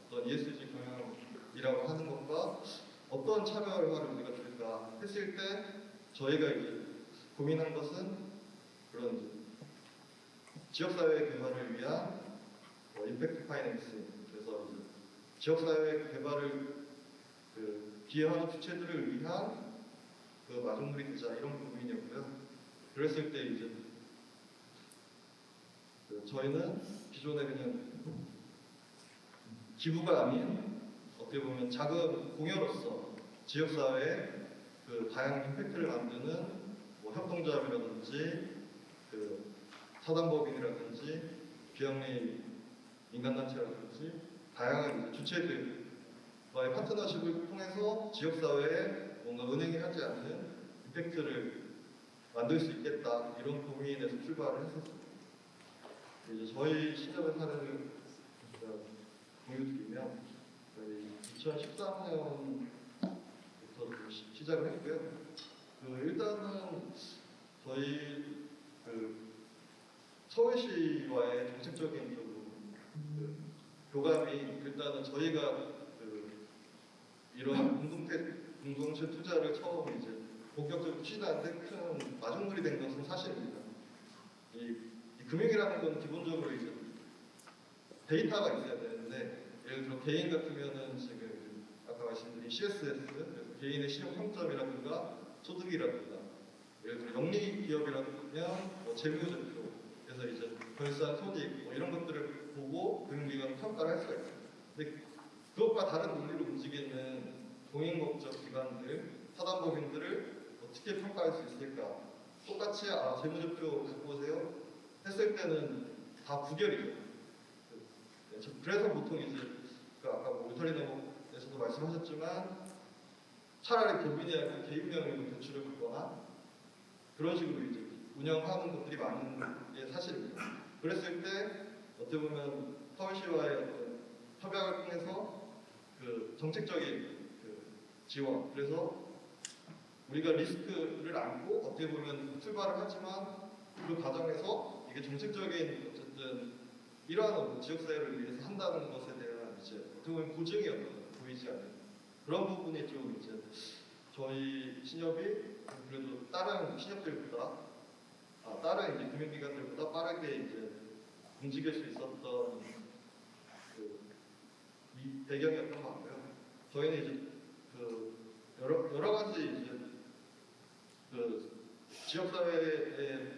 어떤 ESG 경영이라고 하는 것과 어떤 차별화를 우리가 줄까 했을 때, 저희가 이제 고민한 것은 그런 이제 지역사회 개발을 위한 임팩트 파이낸싱, 그래서 이제 지역사회 개발을 그 기여하는 주체들을 위한 그 마중물이 되자, 이런 고민이었고요. 그랬을 때 이제 그 저희는 기존에 그냥 기부가 아닌 어떻게 보면 작은 공여로서 지역사회에 그 다양한 임팩트를 만드는 뭐 협동조합이라든지 그 사단법인이라든지 비영리 민간단체라든지 다양한 이제 주체들과의 파트너십을 통해서 지역사회에 뭔가 은행이 하지 않는 임팩트를 만들 수 있겠다, 이런 고민에서 출발을 했었습니다. 이제 저희 신협의 사례를 공유드리면, 저희 2013년부터 시작을 했고요. 그 일단은 저희 그 서울시와의 정책적인 그 교감이, 일단은 저희가 그 이런 공동체 투자를 처음 이제 본격적으로 추진하는데 큰 마중물이 된 것은 사실입니다. 이 금융이라는 건 기본적으로 이제 데이터가 있어야 되는데, 예를 들어 개인 같으면은 지금 아까 말씀드린 CSS, 그래서 개인의 신용 평점이라든가 소득이라든가, 예를 들어 영리 기업이라면 뭐 재무제표, 그래서 이제 결산 손익 뭐 이런 것들을 보고 금융기관은 평가를 할 수가 있어요. 근데 그것과 다른 논리로 움직이는 공인법적 기관들, 사단법인들을 어떻게 평가할 수 있을까? 똑같이 재무제표 갖고 오세요 했을 때는 다 부결이죠. 그래서 보통 이제 아까 뭐 울타리너에서도 말씀하셨지만, 차라리 법인이 아니라 개인 명의로 대출을 받거나 그런 식으로 이제 운영하는 것들이 많은 게 사실입니다. 그랬을 때 어떻게 보면 서울시와의 어떤 협약을 통해서 그 정책적인 그 지원, 그래서 우리가 리스크를 안고 어떻게 보면 출발을 하지만 그 과정에서 이게 정책적인 어쨌든 이러한 지역사회를 위해서 한다는 것에 대한 이제 어떻게 보면 보증이 보이지 않는 그런 부분이 좀 이제 저희 신협이 그래도 다른 신협들보다 다른 이제 금융기관들보다 빠르게 이제 움직일 수 있었던 그 이 배경이었던 것 같고요. 저희는 이제 그 여러 가지 이제 그 지역사회에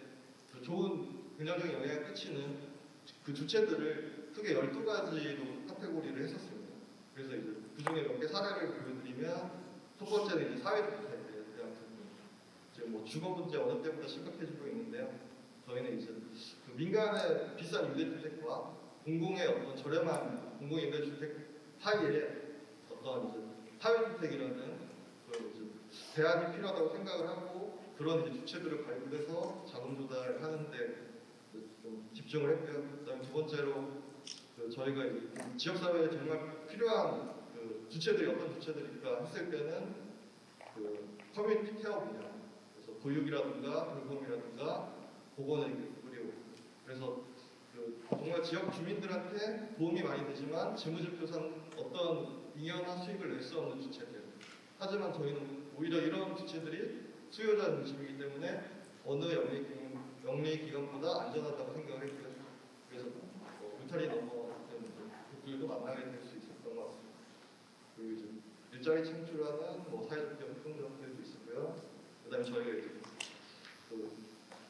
그 좋은 긍정적인 영향을 끼치는 그 주체들을 크게 12가지로 카테고리를 했었습니다. 그래서 이제 그 중에 몇 개 사례를 보여드리면, 첫 번째는 이제 사회주택에 대한 부분. 지금 뭐 주거 문제 어느 때보다 심각해지고 있는데요. 저희는 이제 그 민간의 비싼 임대주택과 공공의 어떤 저렴한 공공임대주택 사이에 어떤 이제 사회주택이라는 그 이제 대안이 필요하다고 생각을 하고, 그런 이제 주체들을 발굴해서 자금 조달을 하는데 좀 집중을 했고요. 그다음에 두 번째로 그 저희가 지역사회에 정말 필요한 그 주체들이 어떤 주체들일까 했을 때는 그 커뮤니티 케어 분야, 그래서 보육이라든가 돌봄이라든가 보건을 그리고 그래서 그 정말 지역 주민들한테 도움이 많이 되지만 재무제표상 어떤 잉여나 수익을 낼 수 없는 주체들. 하지만 저희는 오히려 이런 주체들이 수요자 중심이기 때문에 어느 영리기관보다 안전하다고 생각을 했고요. 그래서 울타리 넘어 그들도 만나게 될 수 있었던 것 같습니다. 그리고 이제 일자리 창출하는 사회적 협동조합들도 있었고요. 그다음에 저희가 이제 그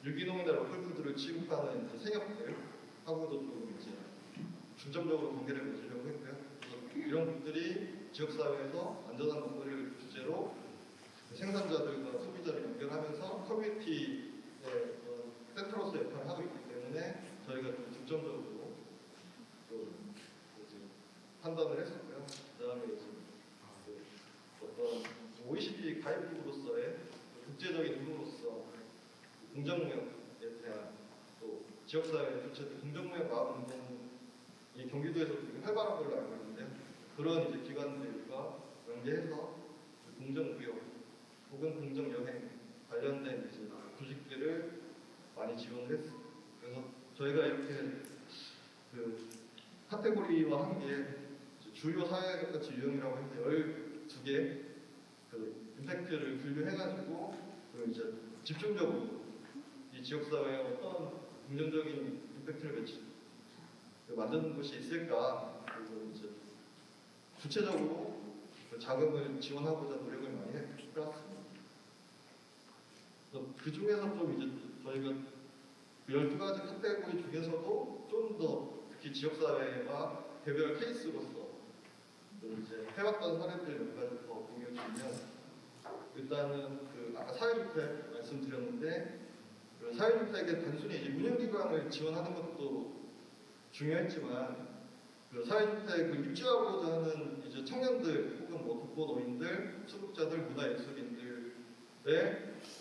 유기농이나 로컬푸드를 취급하는 이제 생협들 하고도 좀 이제 중점적으로 관계를 맺으려고 했고요. 그래서 이런 분들이 지역사회에서 안전한 먹거리를 주제로 생산자들과 소비자를 연결하면서 커뮤니티의 센터로서 역할을 하고 있기 때문에 저희가 좀 중점적으로 좀 이제 판단을 했었고요. 그다음에 이제 어떤 OECD 가입국으로서의 국제적인 의무로서 공정무역에 대한 또 지역사회 주체들 공정무역 마을 운동이 경기도에서 되게 활발한 걸로 알고 있는데 그런 이제 기관들과 연계해서 공정무역 혹은 공정여행 관련된 이제 조직들을 많이 지원을 했습니다. 그래서 저희가 이렇게 그 카테고리와 함께 주요 사회가치 유형이라고 해서 12개 그 임팩트를 분류해가지고 그 이제 집중적으로 이 지역사회에 어떤 긍정적인 임팩트를 만드는 것이 있을까 그리고 이제 구체적으로 그 자금을 지원하고자 노력을 많이 해왔습니다. 그 중에서 좀 이제 저희가 그 12가지 카테고리 중에서도 좀 더 특히 지역사회와 개별 케이스로서 좀 이제 해왔던 사례들 몇 가지 더 공유해주면 일단은 그 아까 사회주택 말씀드렸는데 그 사회주택에 단순히 이제 운영기관을 지원하는 것도 중요했지만 그 사회주택 그 입주하고자 하는 이제 청년들 혹은 독거노인들, 수급자들, 문화예술인들의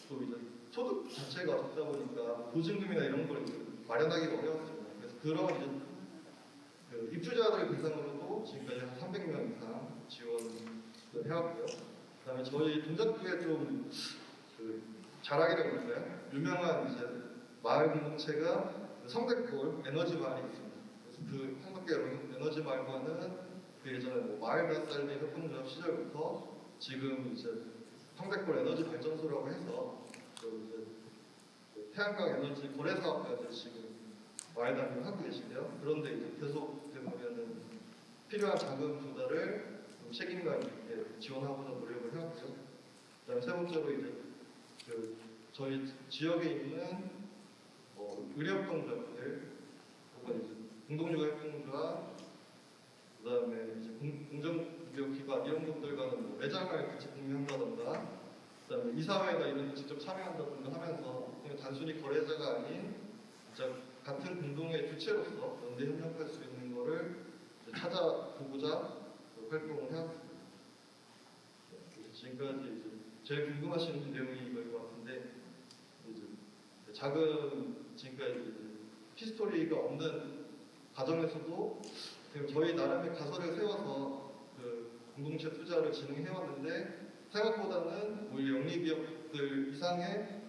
또 이제 소득 자체가 적다 보니까 보증금이나 이런 걸 마련하기가 어려웠습니다. 그래서 그런 이제 그 입주자들 대상으로도 지금까지 한 300명 이상 지원을 해왔고요. 그다음에 저희 동작구에 좀 그 자랑이라고 할까요? 유명한 이제 마을 공동체가 성백골 에너지 마을이 있습니다. 그래서 그 성백골 에너지 마을과는 그 예전에 마을 벼살리 협동조합 시절부터 지금 이제 성백골 에너지 발전소라고 해서 그 이제 태양광 에너지 거래 사업까지 지금 마을 단위로 하고 계신데요. 그런데 이제 계속 보면은 필요한 자금 조달을 책임감 있게 지원하고자 노력을 해왔고요. 그다음에 세 번째로 이제 그 저희 지역에 있는 의료협동조합들 혹은 이제 공동육아협동조합 그다음에 이제 공정무역기관 이런 분들과는 매장을 같이 공유한다던가 그다음에 이사회나 이런 데 직접 참여한다던가 하면서 그냥 단순히 거래자가 아닌 진짜 같은 공동의 주체로서 연대 협력할 수 있는 거를 찾아보고자 활동을 해왔습니다. 지금까지 이제 제일 궁금하신 내용이 이걸 것 같은데 이제 작은 지금까지 히스토리가 없는 가정에서도 저희 나름의 가설을 세워서 그 공동체 투자를 진행해왔는데 생각보다는 오히려 영리기업들 이상의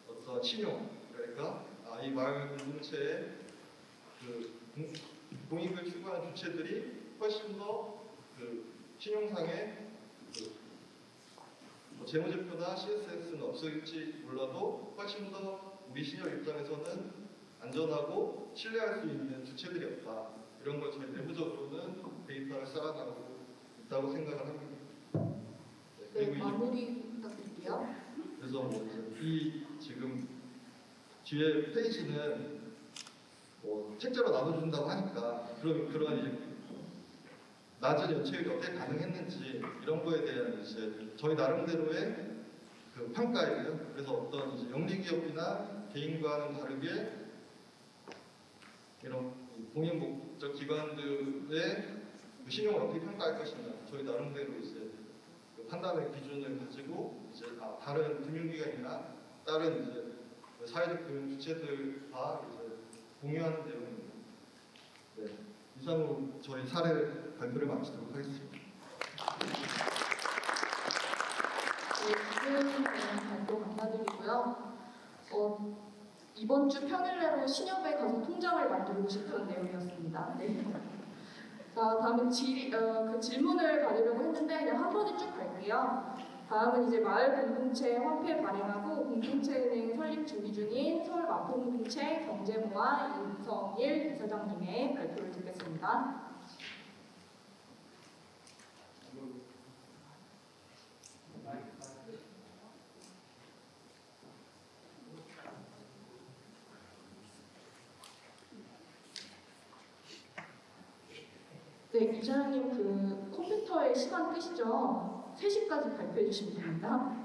어떤 신용 그러니까 이 마을 공동체의 그 공익을 추구하는 주체들이 훨씬 더 그 신용상의 재무제표나 CSS는 없을지 몰라도 훨씬 더 우리 신협 입장에서는 안전하고 신뢰할 수 있는 주체들이었다. 이런 걸 저희 내부적으로는 데이터를 쌓아나가고 있다고 생각을 합니다. 네, 마무리 부탁드릴게요. 그래서 이 지금 뒤에 페이지는 책자로 나눠준다고 하니까 그런 이제 낮은 연체율이 어떻게 가능했는지 이런 거에 대한 이제 저희 나름대로의 그 평가이고요. 그래서 어떤 이제 영리기업이나 개인과는 다르게 이런 공익 목적 기관들의 그 신용을 어떻게 평가할 것인가 저희 나름대로 이제 그 판단의 기준을 가지고 이제 다른 금융기관이나 다른 이제 사회적 금융 주체들과 이제 공유하는 내용입니다. 네, 이상으로 저희 사례 발표를 마치도록 하겠습니다. 지금 발표 감사드리고요. 이번 주 평일 내로 신협에 가서 통장을 만들고 싶은 내용이었습니다. 네. 자, 다음은 그 질문을 받으려고 했는데 그냥 한 번에 쭉 갈게요. 다음은 이제 마을 공동체 화폐 발행하고 공동체은행 설립 준비 중인 서울 마포공동체 경제모아 윤성일 이사장님의 발표를 듣겠습니다. 네, 이사장님 그 컴퓨터의 시간 끄시죠? 3시까지 발표해 주시면 됩니다.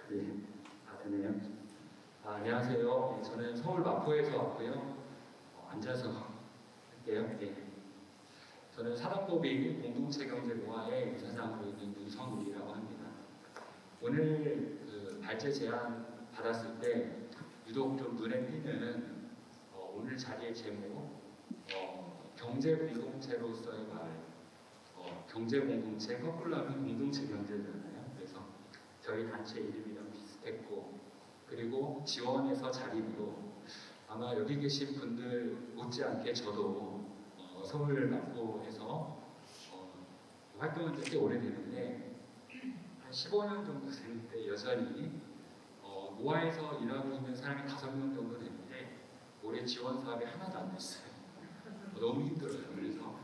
네, 되네요. 안녕하세요. 네, 저는 서울 마포에서 왔고요. 앉아서 할게요. 네. 저는 사단법인 공동체경제모아의 이사장으로 있는 윤성일이라고 합니다. 오늘 그 발제 제안 받았을 때 유독 좀 눈에 띄는 오늘 자리의 제목 경제공동체로서의 말 경제공동체 거꾸로 하면 공동체 경제잖아요. 그래서 저희 단체 이름이랑 비슷했고 그리고 지원해서 자리도 아마 여기 계신 분들 못지않게 저도 서울 마포에서 활동한 지 꽤 오래되는데 한 15년 정도 됐는데 여전히 모아에서 일하고 있는 사람이 5명 정도 됐는데 올해 지원 사업이 하나도 안 됐어요. 너무 힘들어요. 그래서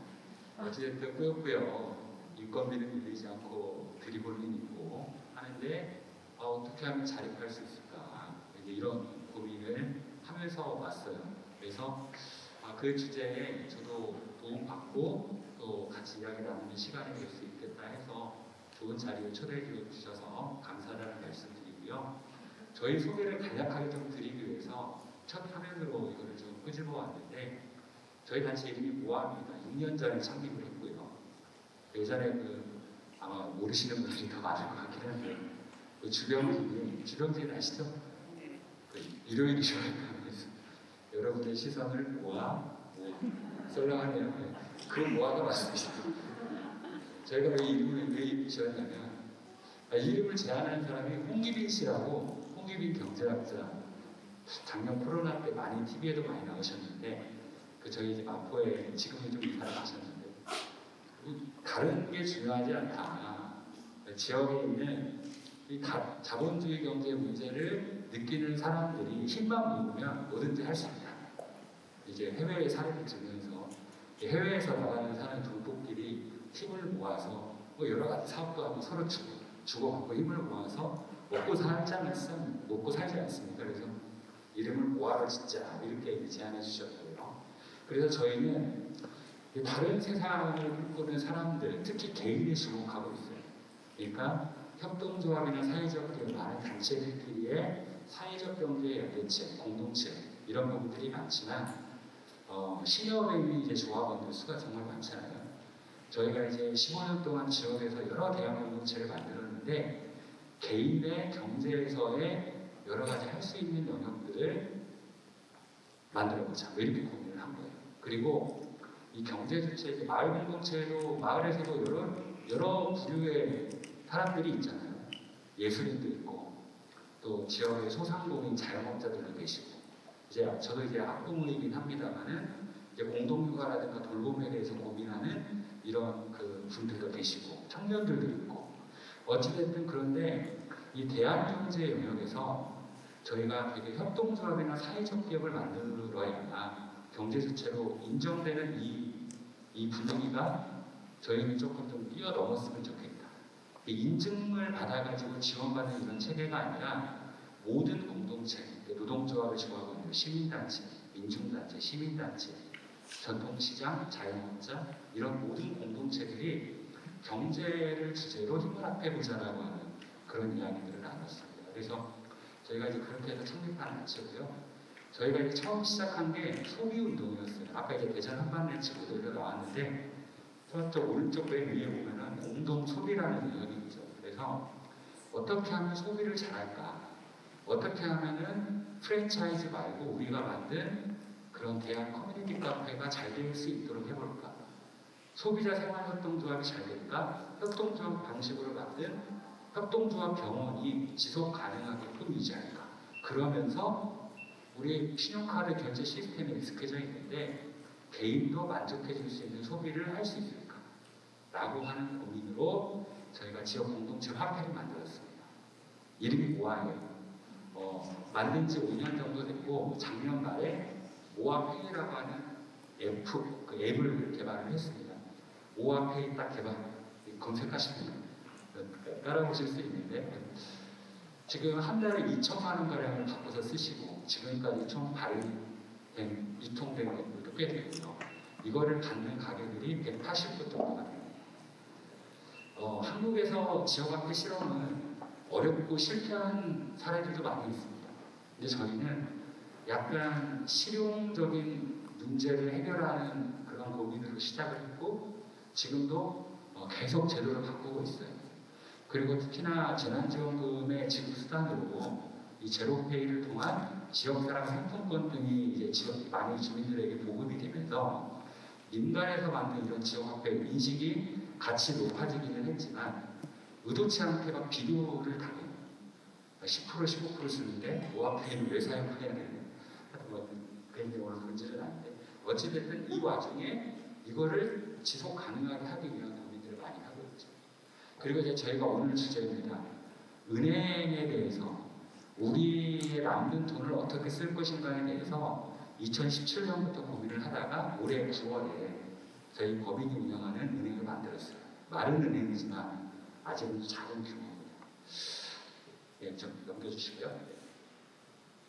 어찌됐든 꾸역꾸역 인건비는 밀리지 않고 드리블링 있고 하는데 어떻게 하면 자립할 수 있을까 이제 이런 고민을 하면서 왔어요. 그래서 그 주제에 저도 도움받고 또 같이 이야기 나누는 시간이 될 수 있겠다 해서 좋은 자리에 초대해 주셔서 감사하다는 말씀드리고요. 저희 소개를 간략하게 좀 드리기 위해서 첫 화면으로 이거를 좀 끄집어 왔는데 저희 단체 이름이 모아입니다. 6년 전에 창립을 했고요. 예전에 아마 모르시는 분들이 더 많을 것 같긴 한데 주병진 아시죠? 일요일이셔요. 여러분의 시선을 모아 썰렁하네요. 그 모아가 맞습니다. 저희가 왜 이름을 왜 지었냐면 이름을 제안한 사람이 홍기빈 씨라고 홍기빈 경제학자 작년 코로나 때 많이 TV에도 많이 나오셨는데 저희 이제 마포에 지금은 좀 이사를 가셨는데 다른 게 중요하지 않다. 지역에 있는 이 자본주의 경제 문제를 느끼는 사람들이 힘만 모으면 뭐든지 할 수 있다. 이제 해외의 사례를 들면서 해외에서 나가는 사는 동포끼리 힘을 모아서 여러 가지 사업도 하고 서로 주고받고 힘을 모아서 먹고 살지 않습니까? 그래서 이름을 모아로 짓자 이렇게 제안해 주셨고요. 그래서 저희는 다른 세상을 꿈꾸는 사람들, 특히 개인에 주목하고 있어요. 그러니까 협동조합이나 사회적 기업 많은 단체들끼리의 사회적 경제 연대체, 공동체 이런 부분들이 많지만 신협에 있는 이제 조합원들 수가 정말 많잖아요. 저희가 이제 15년 동안 지원해서 여러 대형 공동체를 만들었는데 개인의 경제에서의 여러 가지 할 수 있는 영역들을 만들어보자 이렇게 고민을 한 거예요. 그리고 이 경제 주체, 마을 공동체도 마을에서도 여러 부류의 사람들이 있잖아요. 예술인도 있고 또 지역의 소상공인 자영업자들도 계시고 저도 이제 학부모이긴 합니다만은 이제 공동육아라든가 돌봄에 대해서 고민하는 이런 분들도 계시고 청년들도 있고 어찌됐든 그런데 이 대한경제 영역에서 저희가 되게 협동조합이나 사회적 기업을 만들어야 경제 주체로 인정되는 이 분위기가 저희는 조금 좀 뛰어넘었으면 좋겠다. 인증을 받아가지고 지원받는 이런 체계가 아니라 모든 공동체, 노동조합을 지원하고 있는 시민단체, 민중단체, 시민단체, 전통시장, 자영업자 이런 모든 공동체들이 경제를 주제로 힘을 합해보자라고 하는 그런 이야기들을 나눴습니다. 그래서 저희가 이제 그렇게 해서 창립한 단체고요. 저희가 이제 처음 시작한 게 소비운동이었어요. 아까 이제 대전 한반매치 모델로 나왔는데 저쪽 오른쪽 맨 위에 보면은 공동소비라는 의견이 있죠. 그래서 어떻게 하면 소비를 잘할까? 어떻게 하면은 프랜차이즈 말고 우리가 만든 그런 대한 커뮤니티 카페가 잘 될 수 있도록 해볼까? 소비자 생활협동조합이 잘 될까? 협동조합 방식으로 만든 협동조합 병원이 지속 가능하게끔 유지할까? 그러면서 우리 신용카드 결제 시스템에 익숙해져 있는데 개인도 만족해 줄 수 있는 소비를 할 수 있을까? 라고 하는 고민으로 저희가 지역 공동체 화폐를 만들었습니다. 이름이 모아예요. 만든 지 5년 정도 됐고 작년 말에 모아페이라고 하는 그 앱을 개발을 했습니다. 모아페이 딱 개발 검색하시면 따라보실 수 있는데 지금 한 달에 2천만 원 가량을 바꿔서 쓰시고 지금까지 총 발행된 유통된 것들도 꽤 되고요. 이거를 받는 가게들이 180곳 정도가 됩니다. 한국에서 지역화폐 실험은 어렵고 실패한 사례들도 많이 있습니다. 근데 저희는 약간 실용적인 문제를 해결하는 그런 고민으로 시작을 했고 지금도 계속 제도를 바꾸고 있어요. 그리고 특히나 재난지원금의 지급 수단으로 이 제로페이를 통한 지역사랑 상품권 등이 이제 지역 많은 주민들에게 보급이 되면서 민간에서 만든 이런 지역화폐 인식이 같이 높아지기는 했지만 의도치 않게 막 비교를 당해요. 10% 15% 쓰는데 모아페이는 왜 사용해야 되는? 하여튼 뭐 그런 게 오늘 문제는 아닌데 어찌됐든 이 와중에 이거를 지속 가능하게 하기 위한 고민들을 많이 하고 있죠. 그리고 이제 저희가 오늘 주제입니다. 은행에 대해서 우리의 남는 돈을 어떻게 쓸 것인가에 대해서 2017년부터 고민을 하다가 올해 9월에 저희 법인이 운영하는 은행을 만들었어요. 마른 은행이지만 아직은 작은 규모입니다. 예, 좀 넘겨주시고요.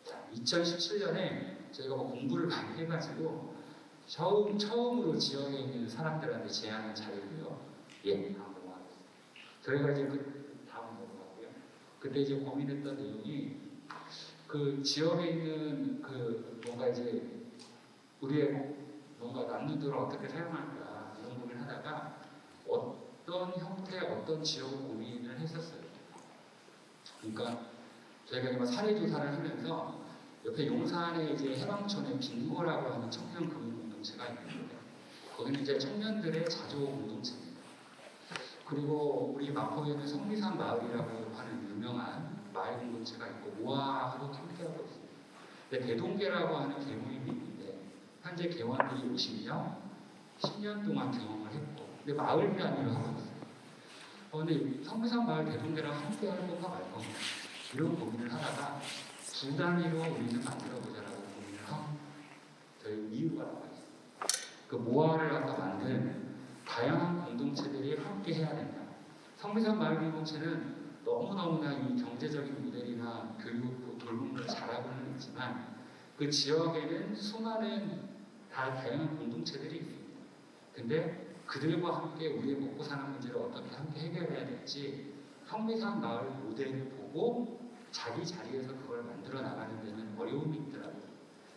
자, 2017년에 저희가 뭐 공부를 많이 해가지고 처음으로 지역에 있는 사람들한테 제안한 자료고요. 예, 다음 넘어가겠습니다. 저희가 이제 다음 넘어가고요. 그때 이제 고민했던 내용이 그 지역에 있는 그 뭔가 이제 우리의 뭔가 남는 돈을 어떻게 사용할까 이런 고민을 하다가 어떤 형태, 어떤 지역을 고민을 했었어요. 그러니까 저희가 이제 사례 조사를 하면서 옆에 용산에 이제 해방촌에 빙고라고 하는 청년 금융 공동체가 있는데 거기는 이제 청년들의 자조 공동체입니다. 그리고 우리 마포에는 성미산 마을이라고 하는 유명한 마을 공동체가 있고 모아하고 함께하고 있습니다. 근데 대동계라고 하는 계모임이 있는데 현재 개원들이 50명, 10년 동안 경험을 했고 근데 마을 단위로 하고 있어요. 근데 성미산 마을 대동계랑 함께 할 건가 말 건가 이런 고민을 하다가 두 단위로 우리는 만들어보자라고 고민을 하고 저희 이유가 나와 있어요. 그 모아를 갖다 만든 다양한 공동체들이 함께 해야 된다. 성미산 마을 공동체는 너무너무나 이 경제적인 모델이나 교육, 돌봄을 잘하고는 있지만 그 지역에는 수많은 다양한 공동체들이 있습니다. 근데 그들과 함께 우리의 먹고 사는 문제를 어떻게 함께 해결해야 될지 성미산 마을 모델을 보고 자기 자리에서 그걸 만들어 나가는 데는 어려움이 있더라고요.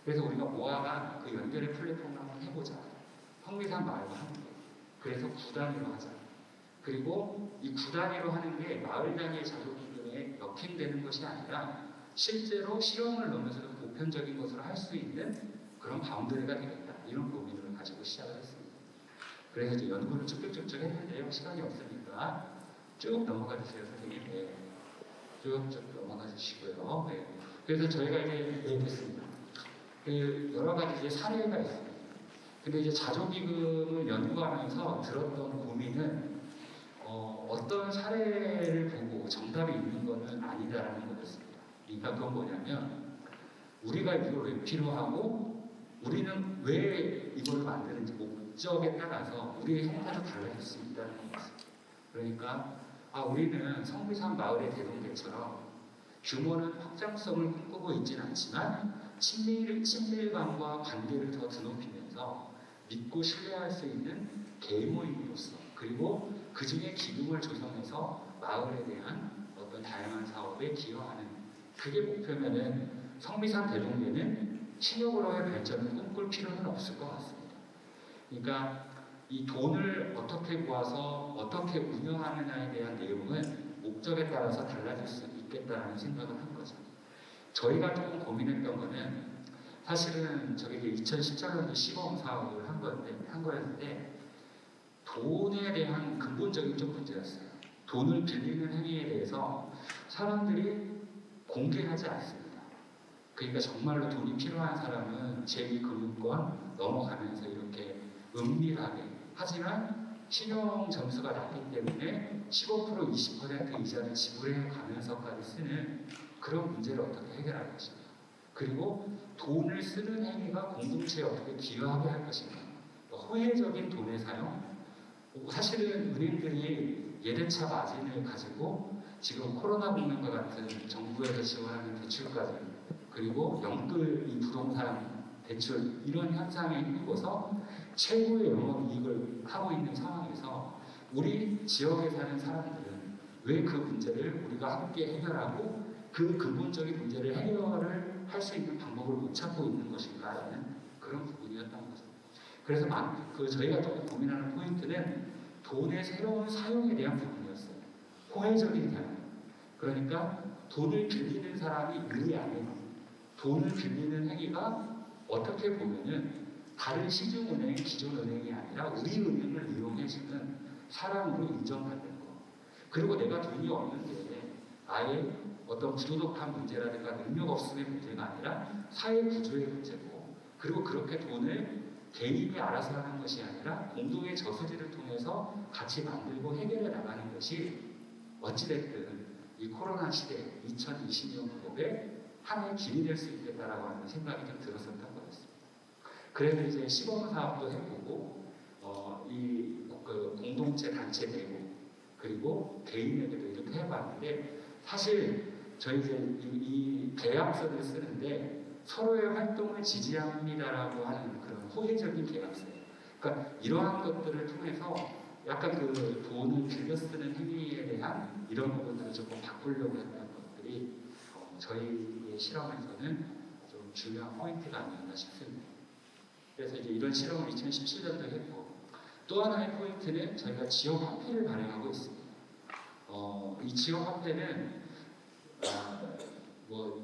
그래서 우리가 모아가 그 연결의 플랫폼을 한번 해보자. 성미산 마을과 함께. 그래서 9단위로 하자. 그리고 이 9단위로 하는 게 마을 단위의 자조기금에 역행되는 것이 아니라 실제로 실험을 넣으면서도 보편적인 것으로 할 수 있는 그런 바운더리가 되겠다. 이런 고민을 가지고 시작을 했습니다. 그래서 이제 연구를 쭉쭉쭉 했는데요. 시간이 없으니까 쭉 넘어가 주세요, 선생님. 네. 쭉쭉 넘어가 주시고요. 네. 그래서 저희가 이제 됐습니다. 그 여러 가지 이제 사례가 있습니다. 근데 이제 자조기금을 연구하면서 들었던 고민은 어떤 사례를 보고 정답이 있는 것은 아니다라는 거였습니다. 그러니까 그건 뭐냐면 우리가 이걸 왜 필요하고 우리는 왜 이걸 만드는지 목적에 따라서 우리의 형태도 달라질 수 있다는 것입니다. 그러니까 우리는 성미산 마을의 대동계처럼 규모는 확장성을 꿈꾸고 있지는 않지만 친밀감과 관계를 더 드높이면서 믿고 신뢰할 수 있는 개인 모임으로서 그리고 그 중에 기금을 조성해서 마을에 대한 어떤 다양한 사업에 기여하는 그게 목표면은 성미산 대동계는 신협으로의 발전을 꿈꿀 필요는 없을 것 같습니다. 그러니까 이 돈을 어떻게 모아서 어떻게 운영하느냐에 대한 내용은 목적 국적에 따라서 달라질 수 있겠다라는 생각을 한 거죠. 저희가 조금 고민했던 거는 사실은 저게 2017년도 시범 사업을 한 거였는데 돈에 대한 근본적인 좀 문제였어요. 돈을 빌리는 행위에 대해서 사람들이 공개하지 않습니다. 그러니까 정말로 돈이 필요한 사람은 제2금융권 넘어가면서 이렇게 은밀하게 하지만 신용 점수가 낮기 때문에 15% 20% 이자를 지불해 가면서까지 쓰는 그런 문제를 어떻게 해결할 것인가. 그리고 돈을 쓰는 행위가 공동체에 어떻게 기여하게 할 것인가. 호혜적인 돈의 사용. 사실은 은행들이 예대차 마진을 가지고 지금 코로나 국면과 같은 정부에서 지원하는 대출까지 그리고 영끌 이 부동산 대출 이런 현상에 힘입어서 최고의 영업이익을 하고 있는 상황에서 우리 지역에 사는 사람들은 왜 그 문제를 우리가 함께 해결하고 그 근본적인 문제를 해결을 할 수 있는 방법을 못 찾고 있는 것인가라는 그런 부분이었던 거죠. 그래서 저희가 조금 고민하는 포인트는 돈의 새로운 사용에 대한 부분이었어요. 호혜적인 사용. 그러니까 돈을 빌리는 사람이 을이 아닌 돈을 빌리는 행위가 어떻게 보면은 다른 시중은행, 기존은행이 아니라 우리 은행을 이용해주는 사람으로 인정받는 거. 그리고 내가 돈이 없는데 아예 어떤 부도덕한 문제라든가 능력 없음의 문제가 아니라 사회 구조의 문제고 그리고 그렇게 돈을 개인이 알아서 하는 것이 아니라 공동의 저수지를 통해서 같이 만들고 해결해 나가는 것이 어찌됐든 이 코로나 시대 2020년 무렵에 하나의 길이 될 수 있겠다라고 하는 생각이 좀 들었었던 거였습니다. 그래서 이제 시범 사업도 해보고 공동체 단체 내부 그리고 개인에게도 이렇게 해봤는데 사실 저희 이제 이 계약서를 쓰는데 서로의 활동을 지지합니다라고 하는 그런 호혜적인 계약서예요. 그러니까 이러한 것들을 통해서 약간 그 돈을 빌려 쓰는 행위에 대한 이런 부분들을 조금 바꾸려고 했던 것들이 저희의 실험에서는 좀 중요한 포인트가 아니었나 싶습니다. 그래서 이제 이런 실험을 2017년도에 했고 또 하나의 포인트는 저희가 지역 화폐를 발행하고 있습니다. 이 지역 화폐는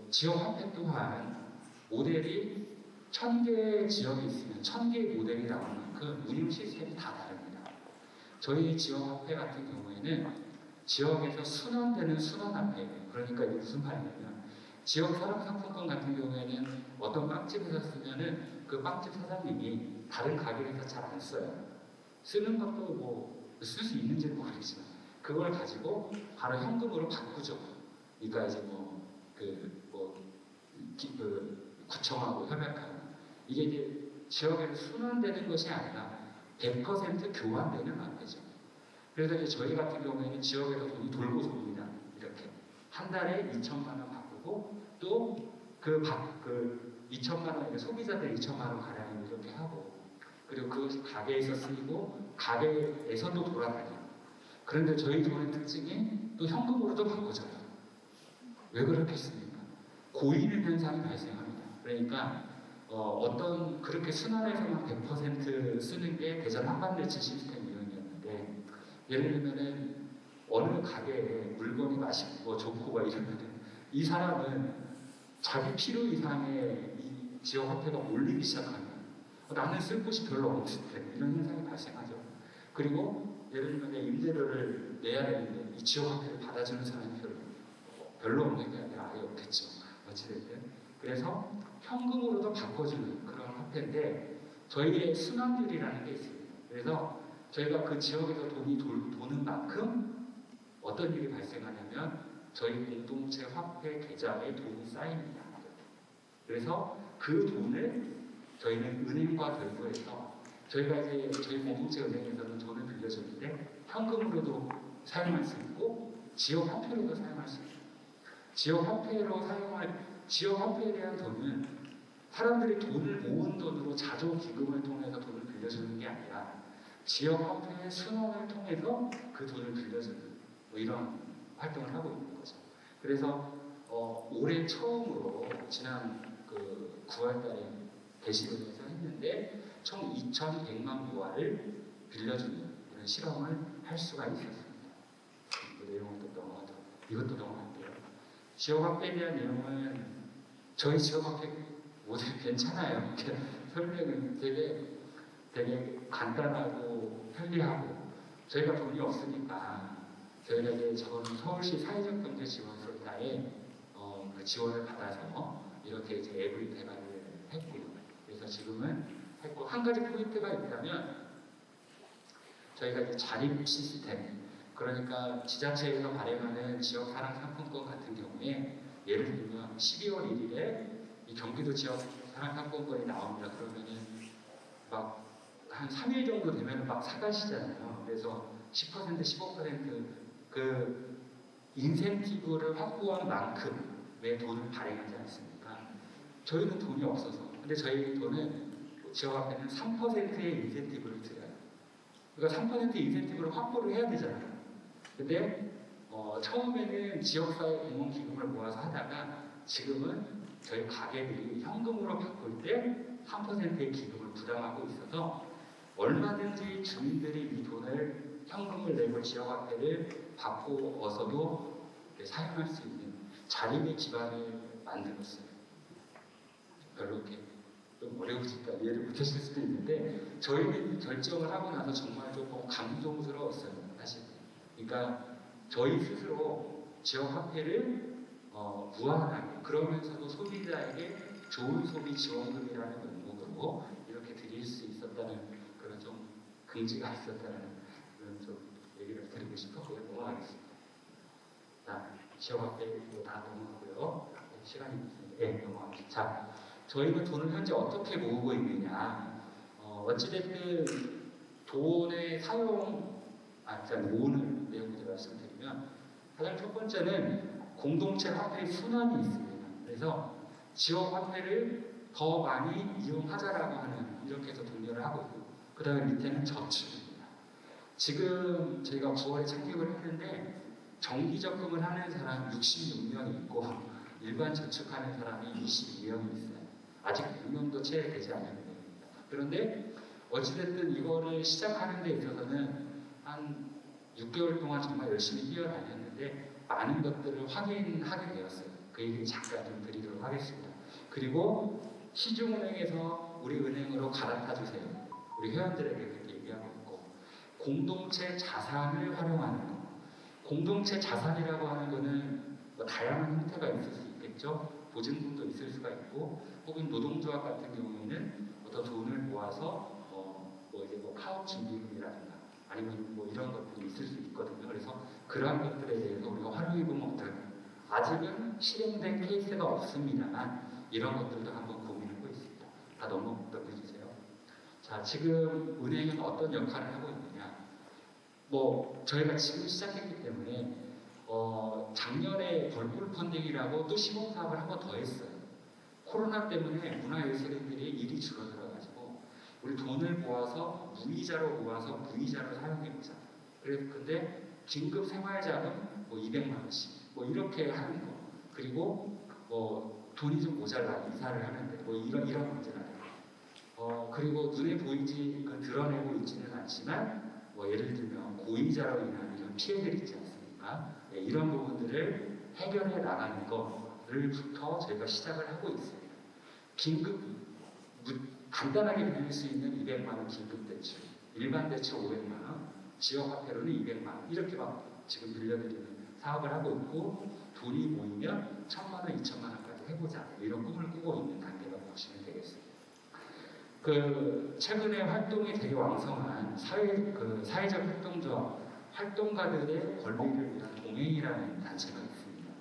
지역 화폐 또한 모델이 1000개의 지역이 있으면 1000개의 모델이 나오는 만큼 운영 시스템이 다 다릅니다. 저희 지역 화폐 같은 경우에는 지역에서 순환되는 순환화폐 그러니까 이게 무슨 말이냐면 지역 산업상품권 같은 경우에는 어떤 빵집에서 쓰면은 그 빵집 사장님이 다른 가게에서 잘 안 써요. 쓰는 것도 뭐 쓸 수 있는지는 모르겠지만 그걸 가지고 바로 현금으로 바꾸죠. 그러니까 이제 구청하고 협약하고 이게 이제 지역에서 순환되는 것이 아니라 100% 교환되는 화폐죠. 그래서 이제 저희 같은 경우에는 지역에서 돈이 돌고 돕니다. 이렇게 한 달에 2천만 원 바꾸고 또 그 2천만 원에 소비자들 2천만 원 가량 이렇게 하고 그리고 그것이 가게에서 쓰이고 가게에서도 돌아다니고 그런데 저희 돈의 특징이 또 현금으로도 바꿔져요. 왜 그렇겠습니까? 고이는 현상이 발생합니다. 그러니까 어떤 그렇게 순환해서만 100% 쓰는 게 대전 한반대치 시스템 이론이었는데 예를 들면은 어느 가게에 물건이 맛있고 좋고 막 이러면은 이 사람은 자기 필요 이상의 이 지역 화폐가 몰리기 시작하면 나는 쓸 곳이 별로 없을 때 이런 현상이 발생하죠. 그리고 예를 들면 임대료를 내야 되는데 이 지역 화폐를 받아주는 사람이 별로 없는 게 아니라 아예 없겠죠. 어찌됐든 그래서 현금으로도 바꿔주는 그런 화폐인데 저희의 순환율이라는 게 있습니다. 그래서 저희가 그 지역에서 돈이 도는 만큼 어떤 일이 발생하냐면 저희 공동체 화폐 계좌에 돈이 쌓입니다. 그래서 그 돈을 저희는 은행과 결부해서 저희가 이제 저희 공동체 은행에서는 돈을 빌려주는데 현금으로도 사용할 수 있고 지역 화폐로도 사용할 수 있어요. 지역 화폐에 대한 돈은 사람들이 돈을 모은 돈으로 자조 기금을 통해서 돈을 빌려주는 게 아니라 지역 화폐의 순환을 통해서 그 돈을 빌려주는 뭐 이런 활동을 하고 있는 거죠. 그래서 올해 처음으로 지난 9월달에 게시를 해서 했는데 총 2,100만 유아를 빌려주는 이런 실험을 할 수가 있었습니다. 그 내용을 또 넘어가도록 이것도 너무 안 돼요. 지역화폐에 대한 내용은 저희 지역화폐 모델 괜찮아요. 설명은 되게 간단하고 편리하고 저희가 돈이 없으니까 저희가 이제 저는 서울시 사회적 경제 지원센터에 그 지원을 받아서 이렇게 이제 앱을 개발을 했고요. 그래서 지금은 했고 한 가지 포인트가 있다면 저희가 이제 자립 시스템 그러니까 지자체에서 발행하는 지역 사랑 상품권 같은 경우에 예를 들면 12월 1일에 이 경기도 지역 사랑 상품권이 나옵니다. 그러면은 막 한 3일 정도 되면 막 사가시잖아요. 그래서 10% 15% 인센티브를 확보한 만큼의 돈을 발행하지 않습니까? 저희는 돈이 없어서 근데 저희 돈은 지역화폐는 3%의 인센티브를 드려요. 그러니까 3% 인센티브를 확보를 해야 되잖아요. 근데 처음에는 지역사회 공헌기금을 모아서 하다가 지금은 저희 가게들이 현금으로 바꿀 때 3%의 기금을 부담하고 있어서 얼마든지 주민들이 이 돈을 현금을 내고 지역화폐를 바꾸어서도 사용할 수 있는 자립의 기반을 만들었어요. 별로 이렇게 좀 어려우니까 이해를 못하실 수도 있는데 저희는 결정을 하고 나서 정말 조금 감동스러웠어요. 사실. 그러니까 저희 스스로 지역화폐를 무한하게 그러면서도 소비자에게 좋은 소비 지원금이라는 명목으로 이렇게 드릴 수 있었다는 그런 좀 긍지가 있었다는 그런 좀 얘기를 드리고 싶었고요. 넘어가겠습니다. 자, 지역화폐 다 넘어가고요. 시간이 있습니다. 네, 넘어가겠습니다. 자, 저희는 돈을 현재 어떻게 모으고 있느냐. 어찌됐든 돈의 사용, 모으는 내용부터 말씀드리면 가장 첫 번째는 공동체 화폐의 순환이 있습니다. 그래서 지역 화폐를 더 많이 이용하자라고 하는 이렇게 해서 독려를 하고 있고 그 다음에 밑에는 저축입니다. 지금 저희가 9월에 창립을 했는데 정기 적금을 하는 사람 66명이 있고 일반 저축하는 사람이 22명이 있어요. 아직 6명도 채 되지 않은 내용입니다. 그런데 어찌됐든 이거를 시작하는 데 있어서는 한 6개월 동안 정말 열심히 뛰어다녔는데 많은 것들을 확인하게 되었어요. 그 얘기를 잠깐 좀 드리도록 하겠습니다. 그리고 시중은행에서 우리 은행으로 갈아타 주세요. 우리 회원들에게 그렇게 얘기하고 있고 공동체 자산을 활용하는 것. 공동체 자산이라고 하는 거는 뭐 다양한 형태가 있을 수 있겠죠. 보증금도 있을 수가 있고 혹은 노동조합 같은 경우에는 어떤 돈을 모아서 파업 준비금이라든가 아니면 뭐 이런 것들이 있을 수 있거든요. 그래서 그러한 것들에 대해서 우리가 활용해보면 어떨까? 아직은 실행된 케이스가 없습니다만 이런 것들도 한번 고민하고 있습니다. 다 넘겨주세요. 자, 지금 은행은 어떤 역할을 하고 있느냐? 뭐 저희가 지금 시작했기 때문에 작년에 벌꿀 펀딩이라고 또 시범사업을 한 번 더 했어요. 코로나 때문에 문화예술인들이 일이 줄어들어가지고 우리 돈을 모아서 무이자로 모아서 무이자로 사용해보자. 근데 긴급 생활자금 뭐 200만 원씩 뭐 이렇게 하는 거. 그리고 뭐 돈이 좀 모자라 이사를 하는데 뭐 이런 문제가 되고. 그리고 눈에 보이지 드러내고 있지는 않지만 뭐 예를 들면 고이자로 인한 이런 피해들이 있지 않습니까? 네, 이런 부분들을 해결해 나가는 거를부터 저희가 시작을 하고 있습니다. 긴급 간단하게 빌릴 수 있는 200만 원 긴급 대출, 일반 대출 500만 원, 지역 화폐로는 200만 원 이렇게 막 지금 빌려드리는 사업을 하고 있고 돈이 모이면 1,000만 원, 2,000만 원까지 해보자 이런 꿈을 꾸고 있는 단계라고 보시면 되겠습니다. 최근에 활동이 되게 왕성한 사회적 활동조합 활동가들의 권리를 위한 동행이라는 단체가 있습니다.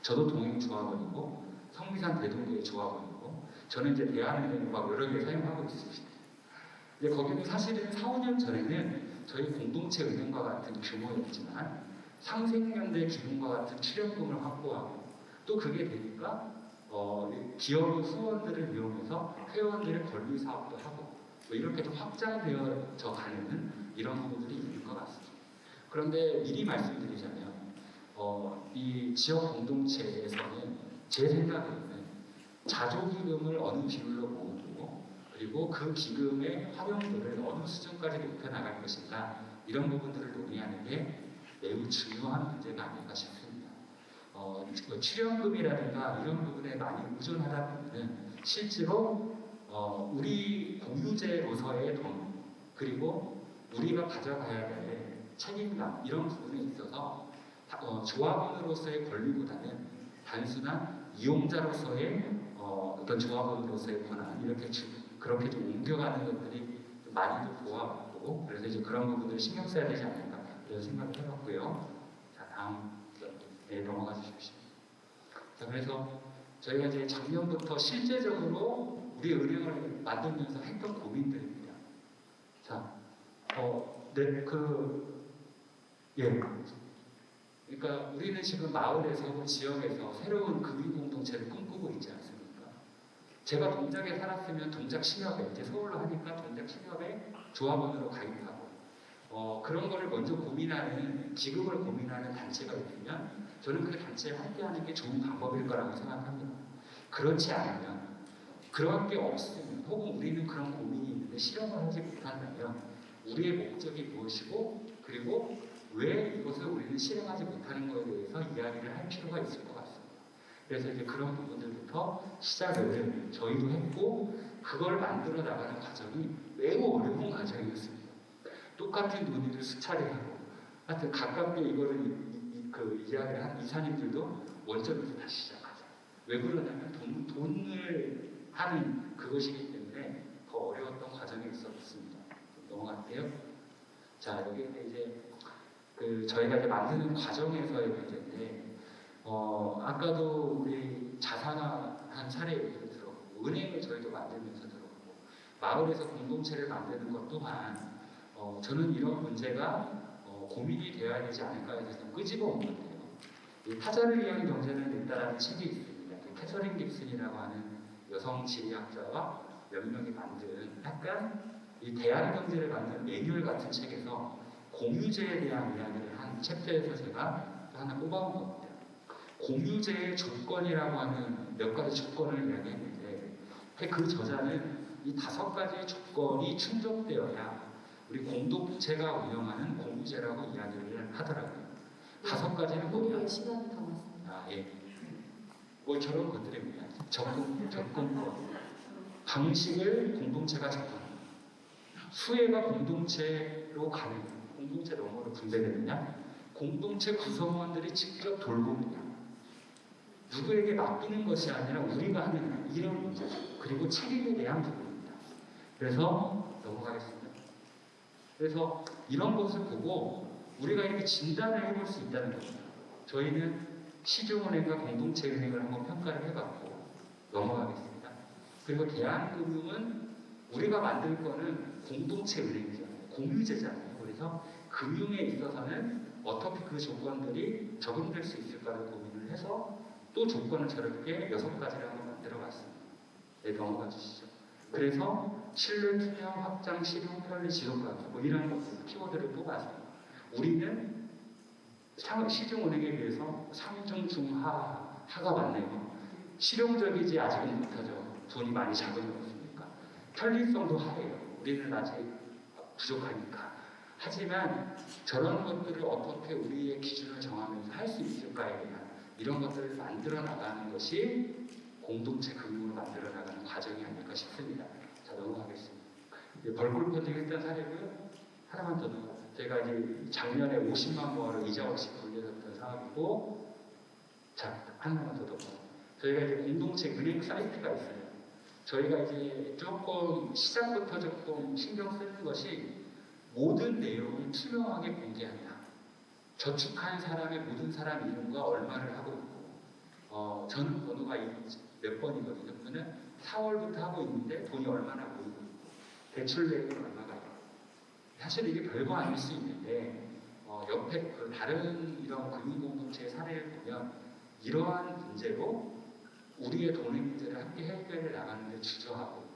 저도 동행 조합원이고 성미산 대동교회 조합원이고 저는 이제 대한은행 막 여러 개 사용하고 있습니다. 근데 거기는 사실은 4, 5년 전에는 저희 공동체 은행과 같은 규모였지만 상생연대 기금과 같은 출연금을 확보하고 또 그게 되니까 기업 후원들을 이용해서 회원들의 권리 사업도 하고 뭐 이렇게 좀 확장되어져 가는 이런 부분들이 있는 것 같습니다. 그런데 미리 말씀드리자면 이 지역 공동체에서는 제 생각에는 자조기금을 어느 비율로 모으고 그리고 그 기금의 활용도를 어느 수준까지 높여나갈 것인가 이런 부분들을 논의하는 게 매우 중요한 문제가 아닐까 싶습니다. 뭐 출연금이라든가 이런 부분에 많이 의존하다 보면은 실제로 우리 공유제로서의 돈 그리고 우리가 가져가야 될 책임감 이런 부분에 있어서 조합원으로서의 권리보다는 단순한 이용자로서의 어떤 조합원으로서의 권한 이렇게 그렇게 좀 옮겨가는 것들이 좀 많이도 보아왔고 그래서 이제 그런 부분을 신경 써야 되지 않을까 이런 생각을 해봤고요. 자 다음 네, 넘어가 주십시오. 자 그래서 저희가 이제 작년부터 실제적으로 우리 은행을 만들면서 했던 고민들입니다. 자, 예. 그러니까 우리는 지금 마을에서 지역에서 새로운 금융 공동체를 꿈꾸고 있지 않습니까? 제가 동작에 살았으면 동작 신협에 이제 서울로 하니까 동작 신협에 조합원으로 가입하고 그런 거를 먼저 고민하는 기금을 고민하는 단체가 있으면 저는 그 단체에 함께하는 게 좋은 방법일 거라고 생각합니다. 그렇지 않으면 그런 게 없으면 혹은 우리는 그런 고민이 있는데 실현을 하지 못한다면 우리의 목적이 무엇이고 그리고 왜 이것을 우리는 실행하지 못하는 것에 대해서 이야기를 할 필요가 있을 것 같습니다. 그래서 이제 그런 부분들부터 시작을 저희도 했고 그걸 만들어 나가는 과정이 매우 어려운 과정이었습니다. 똑같은 논의를 수차례 하고 하여튼 가깝게 이거를 이야기를 한 이사님들도 원점에서 다시 시작하자. 왜 그러냐면 돈을 하는 그것이기 때문에 더 어려웠던 과정이 있었습니다. 넘어갈게요. 자 여기는 이제 저희가 이제 만드는 과정에서의 문제인데 아까도 우리 자산화한 사례 얘기를 들었고 은행을 저희도 만들면서 들었고 마을에서 공동체를 만드는 것 또한 저는 이런 문제가 고민이 되어야 되지 않을까 해서 좀 끄집어 온 건데요. 이 타자를 위한 경제는 있다라는 책이 있습니다. 캐서린 깁슨이라고 하는 여성 지리학자와 몇 명이 만든 약간 이 대안 경제를 만든 매뉴얼 같은 책에서 공유제에 대한 이야기를 한 챕터에서 제가 하나 뽑아온 겁니다. 공유제의 조건이라고 하는 몇 가지 조건을 이야기했는데 그 저자는 이 5가지 조건이 충족되어야 우리 공동체가 운영하는 공유제라고 이야기를 하더라고요. 5가지는 뭐냐? 시간이 다 왔습니다. 아, 예. 뭐 저런 것들입니다. 접근권. 방식을 공동체가 접근합니다. 수혜가 공동체로 가는 공동체 너머로 분배되느냐? 공동체 구성원들이 직접 돌보느냐? 누구에게 맡기는 것이 아니라 우리가 하는 이런 문제죠. 그리고 책임에 대한 부분입니다. 그래서 넘어가겠습니다. 그래서 이런 것을 보고 우리가 이렇게 진단을 해볼 수 있다는 겁니다. 저희는 시중은행과 공동체은행을 한번 평가를 해봤고 넘어가겠습니다. 그리고 대한금융은 우리가 만들 거는 공동체 은행이잖아요. 공유제잖아요. 그래서 금융에 있어서는 어떻게 그 조건들이 적용될 수 있을까를 고민을 해서 또 조건을 저렇게 6가지를 한번 만들어봤습니다. 네, 넘어가 주시죠. 그래서 신뢰, 투명, 확장, 실용, 편리, 지속가기 뭐 이런 것들 키워드를 뽑아서 우리는 시중은행에 비해서 상중, 중, 하가 많네요. 실용적이지 아직은 못하죠. 돈이 많이 작은 거 없으니까. 편리성도 하예요. 우리는 아직 부족하니까. 하지만 저런 것들을 어떻게 우리의 기준을 정하면서 할 수 있을까에 대한 이런 것들을 만들어 나가는 것이 공동체 금융을 만들어 나가는 과정이 아닐까 싶습니다. 자, 넘어가겠습니다. 벌꿀 펀딩 했던 사례고요. 하나만 더 넣어요. 제가 이제 작년에 50만 원을 이자 없이 돌려줬던 사업이고, 자, 하나만 더 넣어요. 저희가 이제 공동체 은행 사이트가 있어요. 저희가 이제 조금 시작부터 조금 신경 쓰는 것이 모든 내용을 투명하게 공개한다. 저축한 사람의 모든 사람 이름과 얼마를 하고 있고, 저는 번호가 몇 번이거든요. 그러면 4월부터 하고 있는데 돈이 얼마나 보이고 있고, 대출 내역은 얼마가 있고. 사실 이게 별거 아닐 수 있는데, 옆에 그 다른 이런 금융공동체의 사례를 보면 이러한 문제로 우리의 돈의 문제를 함께 해결해 나가는 데 주저하고,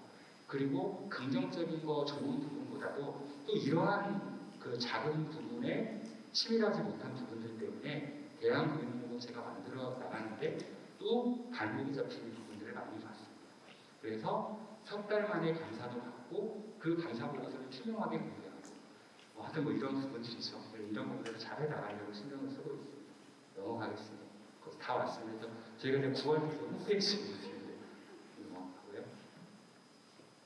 그리고 긍정적인 거 좋은 부분보다도 또 이러한 그 작은 부분에 치밀하지 못한 부분들 때문에 대한금융공동체가 만들어 나가는데 또 발목이 잡히는 부분들을 많이 봤습니다. 그래서 석 달 만에 감사도 받고 그 감사 보고서를 투명하게 공개하고 하여튼 뭐 이런 부분들이죠. 이런 부분들을 잘 해나가려고 신경을 쓰고 있습니다. 넘어가겠습니다. 다 왔습니다. 저희가 이제 9월 홈페이지 하고요.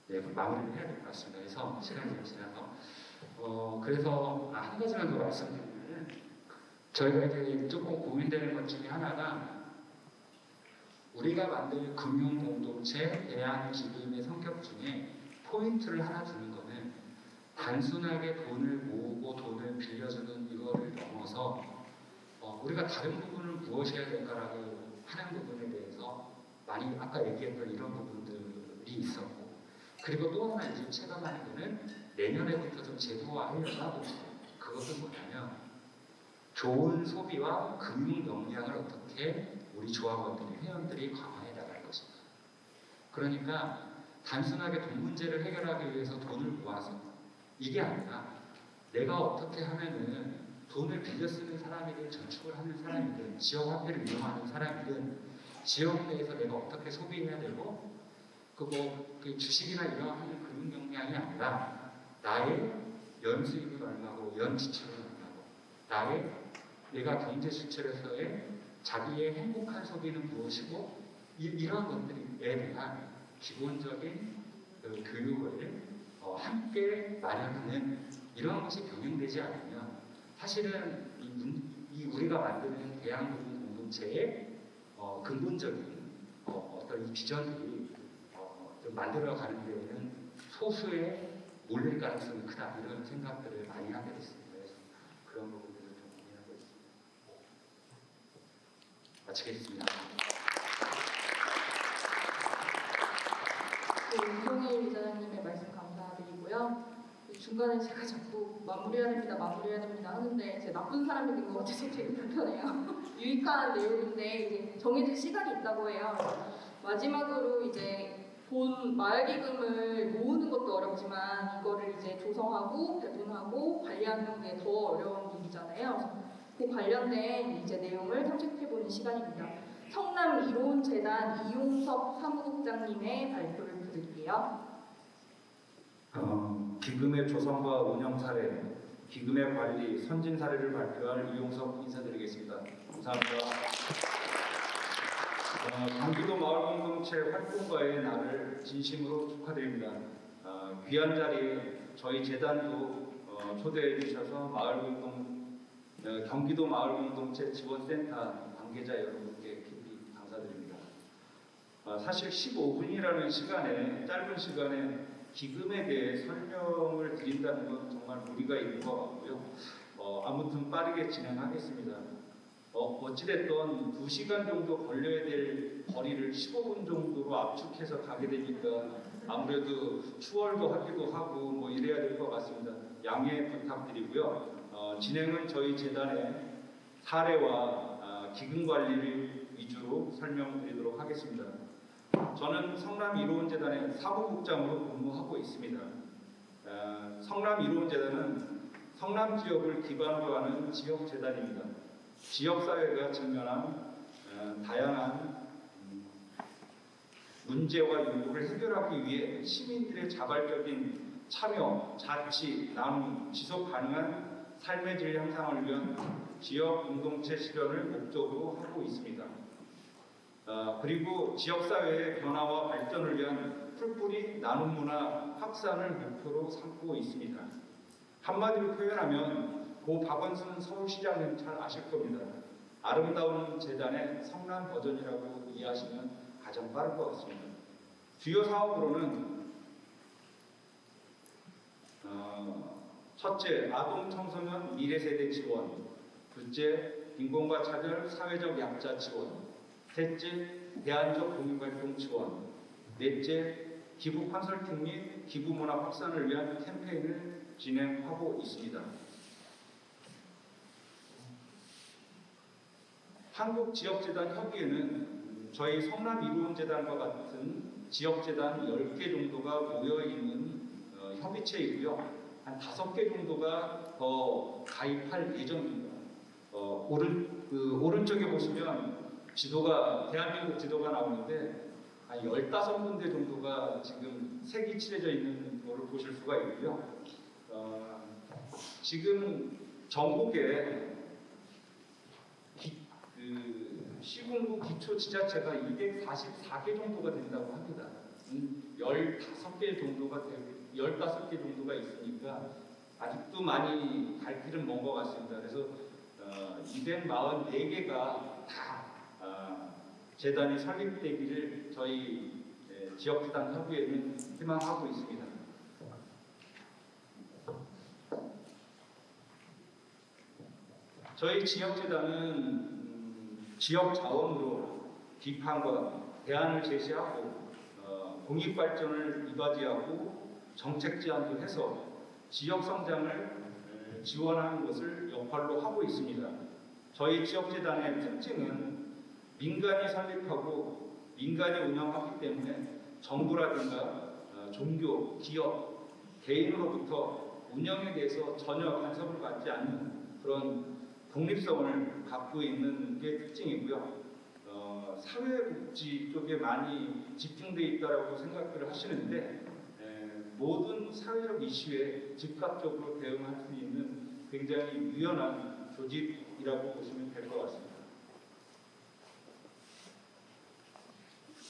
네, 마무리를 해야 될 것 같습니다. 그래서 시간이 좀 지나서 그래서 한 가지만 더 말씀드리면 저희가 이제 조금 고민되는 것 중에 하나가 우리가 만든 금융 공동체 대안 기금의 성격 중에 포인트를 하나 두는 거는 단순하게 돈을 모으고 돈을 빌려주는 이거를 넘어서 우리가 다른 부분을 무엇이 해야 될까라고 하는 부분에 대해서 많이 아까 얘기했던 이런 부분들이 있었고 그리고 또 하나 이제 체감하는 거는 내년에부터 좀 제도화하려고 하고 있어요. 그것은 뭐냐면 좋은 소비와 금융 역량을 어떻게 우리 조합원들이 회원들이 강화해 나갈 것인가. 그러니까 단순하게 돈 문제를 해결하기 위해서 돈을 모아서 이게 아니라 내가 어떻게 하면은 돈을 빌려 쓰는 사람이든 저축을 하는 사람이든 지역 화폐를 이용하는 사람이든 지역 내에서 내가 어떻게 소비해야 되고 그 주식이나 이런 하는 금융 역량이 아니라 나의 연 수입은 얼마고 연 지출은 얼마고 나의 내가 경제 수출에서의 자기의 행복한 소비는 무엇이고 이런 것들에 대한 기본적인 교육을 함께 마련하는 이런 것이 병행되지 않으면 사실은 이 우리가 만드는 대한민국 공동체의 근본적인 어떤 이 비전들이 좀 만들어가는 데에는 소수의 몰릴 가능성이 크다 이런 생각들을 많이 하게 됐습니다. 그래서 그런 부분들을 좀 고민하고 있습니다. 마치겠습니다. 윤성일 이사장님의 말씀 감사드리고요. 중간에 제가 자꾸 마무리해야 됩니다 하는데 제 나쁜 사람이 된 것 같아서 되게 불편해요. 유익한 내용인데 이제 정해진 시간이 있다고 해요. 마지막으로 이제 돈 마을기금을 모으는 것도 어렵지만 이거를 이제 조성하고 배분하고 관리하는 게 더 어려운 일이잖아요. 그 관련된 이제 내용을 탐색해보는 시간입니다. 성남 이로운재단 이용석 사무국장님의 발표를 드릴게요. 기금의 조성과 운영 사례, 기금의 관리, 선진 사례를 발표할 이용석 인사드리겠습니다. 감사합니다. 경기도 마을공동체 활동가의 날을 진심으로 축하드립니다. 귀한 자리에 저희 재단도 초대해 주셔서 경기도 마을공동체 지원센터 관계자 여러분께 깊이 감사드립니다. 사실 15분이라는 짧은 시간에 기금에 대해 설명을 드린다는 건 정말 무리가 있는 것 같고요. 아무튼 빠르게 진행하겠습니다. 어찌됐든 2시간 정도 걸려야 될 거리를 15분 정도로 압축해서 가게 되니까 아무래도 추월도 하기도 하고 뭐 이래야 될 것 같습니다. 양해 부탁드리고요. 진행은 저희 재단의 사례와 기금 관리를 위주로 설명드리도록 하겠습니다. 저는 성남 이로운재단의 사무국장으로 근무하고 있습니다. 성남 이로운재단은 성남 지역을 기반으로 하는 지역재단입니다. 지역사회가 직면한 다양한 문제와 요구를 해결하기 위해 시민들의 자발적인 참여, 자치, 나눔, 지속 가능한 삶의 질 향상을 위한 지역 공동체 실현을 목적으로 하고 있습니다. 그리고 지역사회의 변화와 발전을 위한 풀뿌리 나눔 문화 확산을 목표로 삼고 있습니다. 한마디로 표현하면 고 박원순 서울시장은 잘 아실 겁니다. 아름다운 재단의 성남 버전이라고 이해하시면 가장 빠를 것 같습니다. 주요 사업으로는 첫째, 아동 청소년 미래세대 지원, 둘째, 빈곤과 차별 사회적 약자 지원, 셋째, 대안적 공유활동 지원, 넷째, 기부 컨설팅 및 기부 문화 확산을 위한 캠페인을 진행하고 있습니다. 한국지역재단 협의회는 저희 성남 이로운재단과 같은 지역재단 10개 정도가 모여있는 협의체이고요. 한 5개 정도가 더 가입할 예정입니다. 오른쪽에 보시면 대한민국 지도가 나오는데 한 15군데 정도가 지금 색이 칠해져 있는 거를 보실 수가 있고요. 지금 전국에 시군구 기초 지자체가 244개 정도가 된다고 합니다. 15개 정도가 15개 정도가 있으니까 아직도 많이 갈 길은 먼 것 같습니다. 그래서 244개가 다 재단이 설립되기를 저희 지역재단 협의회는 희망하고 있습니다. 저희 지역재단은 지역 자원으로 비판과 대안을 제시하고 공익발전을 이바지하고 정책 제안도 해서 지역 성장을 지원하는 것을 역할로 하고 있습니다. 저희 지역재단의 특징은 민간이 설립하고 민간이 운영하기 때문에 정부라든가 종교, 기업, 개인으로부터 운영에 대해서 전혀 간섭을 받지 않는 그런 독립성을 갖고 있는 게 특징이고요. 사회복지 쪽에 많이 집중되어 있다고 생각을 하시는데 모든 사회적 이슈에 즉각적으로 대응할 수 있는 굉장히 유연한 조직이라고 보시면 될 것 같습니다.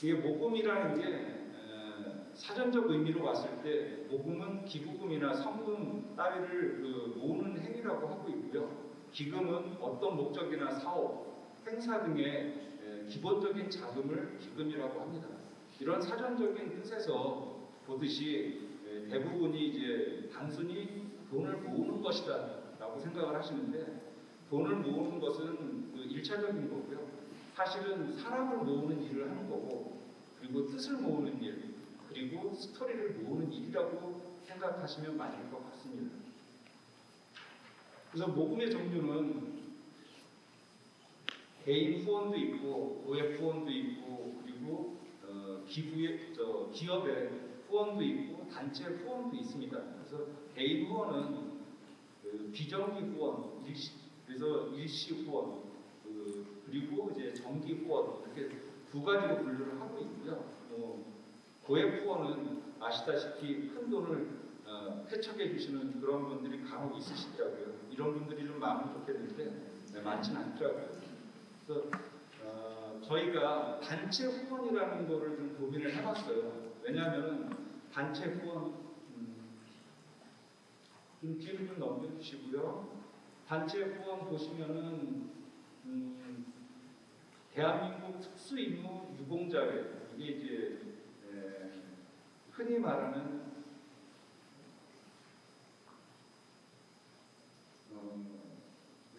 이게 모금이라는 게 사전적 의미로 봤을 때 모금은 기부금이나 성금 따위를 모으는 행위라고 하고 있고요. 기금은 어떤 목적이나 사업, 행사 등의 기본적인 자금을 기금이라고 합니다. 이런 사전적인 뜻에서 보듯이 대부분이 이제 단순히 돈을 모으는 것이다라고 생각을 하시는데 돈을 모으는 것은 그 1차적인 거고요. 사실은 사람을 모으는 일을 하는 거고 그리고 뜻을 모으는 일 그리고 스토리를 모으는 일이라고 생각하시면 맞을 것 같습니다. 그래서 모금의 종류는 개인 후원도 있고 고액 후원도 있고 그리고 기업의 후원도 있고 단체 후원도 있습니다. 그래서 개인 후원은 비정기 후원, 그래서 일시 후원, 그리고 이제 정기 후원 이렇게 두 가지로 분류를 하고 있고요. 고액 후원은 아시다시피 큰 돈을 회척해 주시는 그런 분들이 간혹 있으시더라고요. 이런 분들이 좀 많으면 좋겠는데 많지는 않더라고요. 그래서 저희가 단체 후원이라는 거를 좀 고민을 해봤어요. 왜냐하면 단체 후원 좀 뒤로 좀 넘겨주시고요. 단체 후원 보시면은 대한민국 특수임무 유공자회 이게 이제 흔히 말하는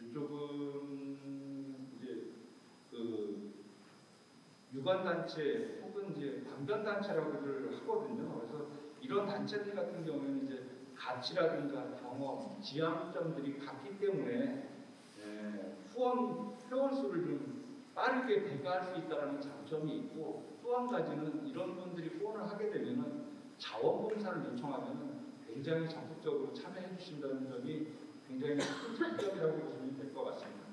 이쪽은 이제 그 유관단체 혹은 이제 반변단체라고들 하거든요. 그래서 이런 단체들 같은 경우에는 이제 가치라든가 경험, 지향점들이 같기 때문에 회원 수를 좀 빠르게 배가할 수 있다는 장점이 있고 또 한 가지는 이런 분들이 후원을 하게 되면 자원봉사를 요청하면 굉장히 적극적으로 참여해 주신다는 점이 굉장히 큰 장점이라고 보시면 될 것 같습니다.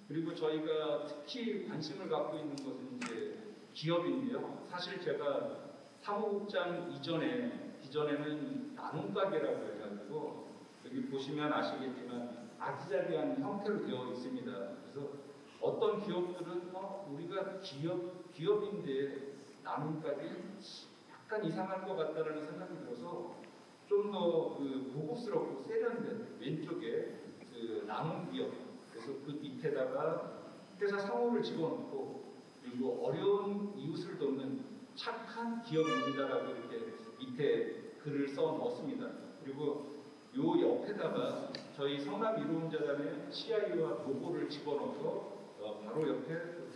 그리고 저희가 특히 관심을 갖고 있는 것은 이제 기업인데요. 사실 제가 사무국장 이전에는 나눔가게라고 해가지고 여기 보시면 아시겠지만 아기자기한 형태로 되어 있습니다. 그래서 어떤 기업들은 우리가 기업인데 나눔가게 약간 이상할 것 같다는 생각이 들어서 좀 더 고급스럽고 세련된 왼쪽에 그 나눔 기업 그래서 그 밑에다가 회사 상호를 집어넣고 그리고 어려운 이웃을 돕는 착한 기업입니다라고 이렇게 밑에 글을 써 넣습니다. 그리고 요 옆에다가 저희 성남 이로움재단의 CI와 로고를 집어넣어서 바로 옆에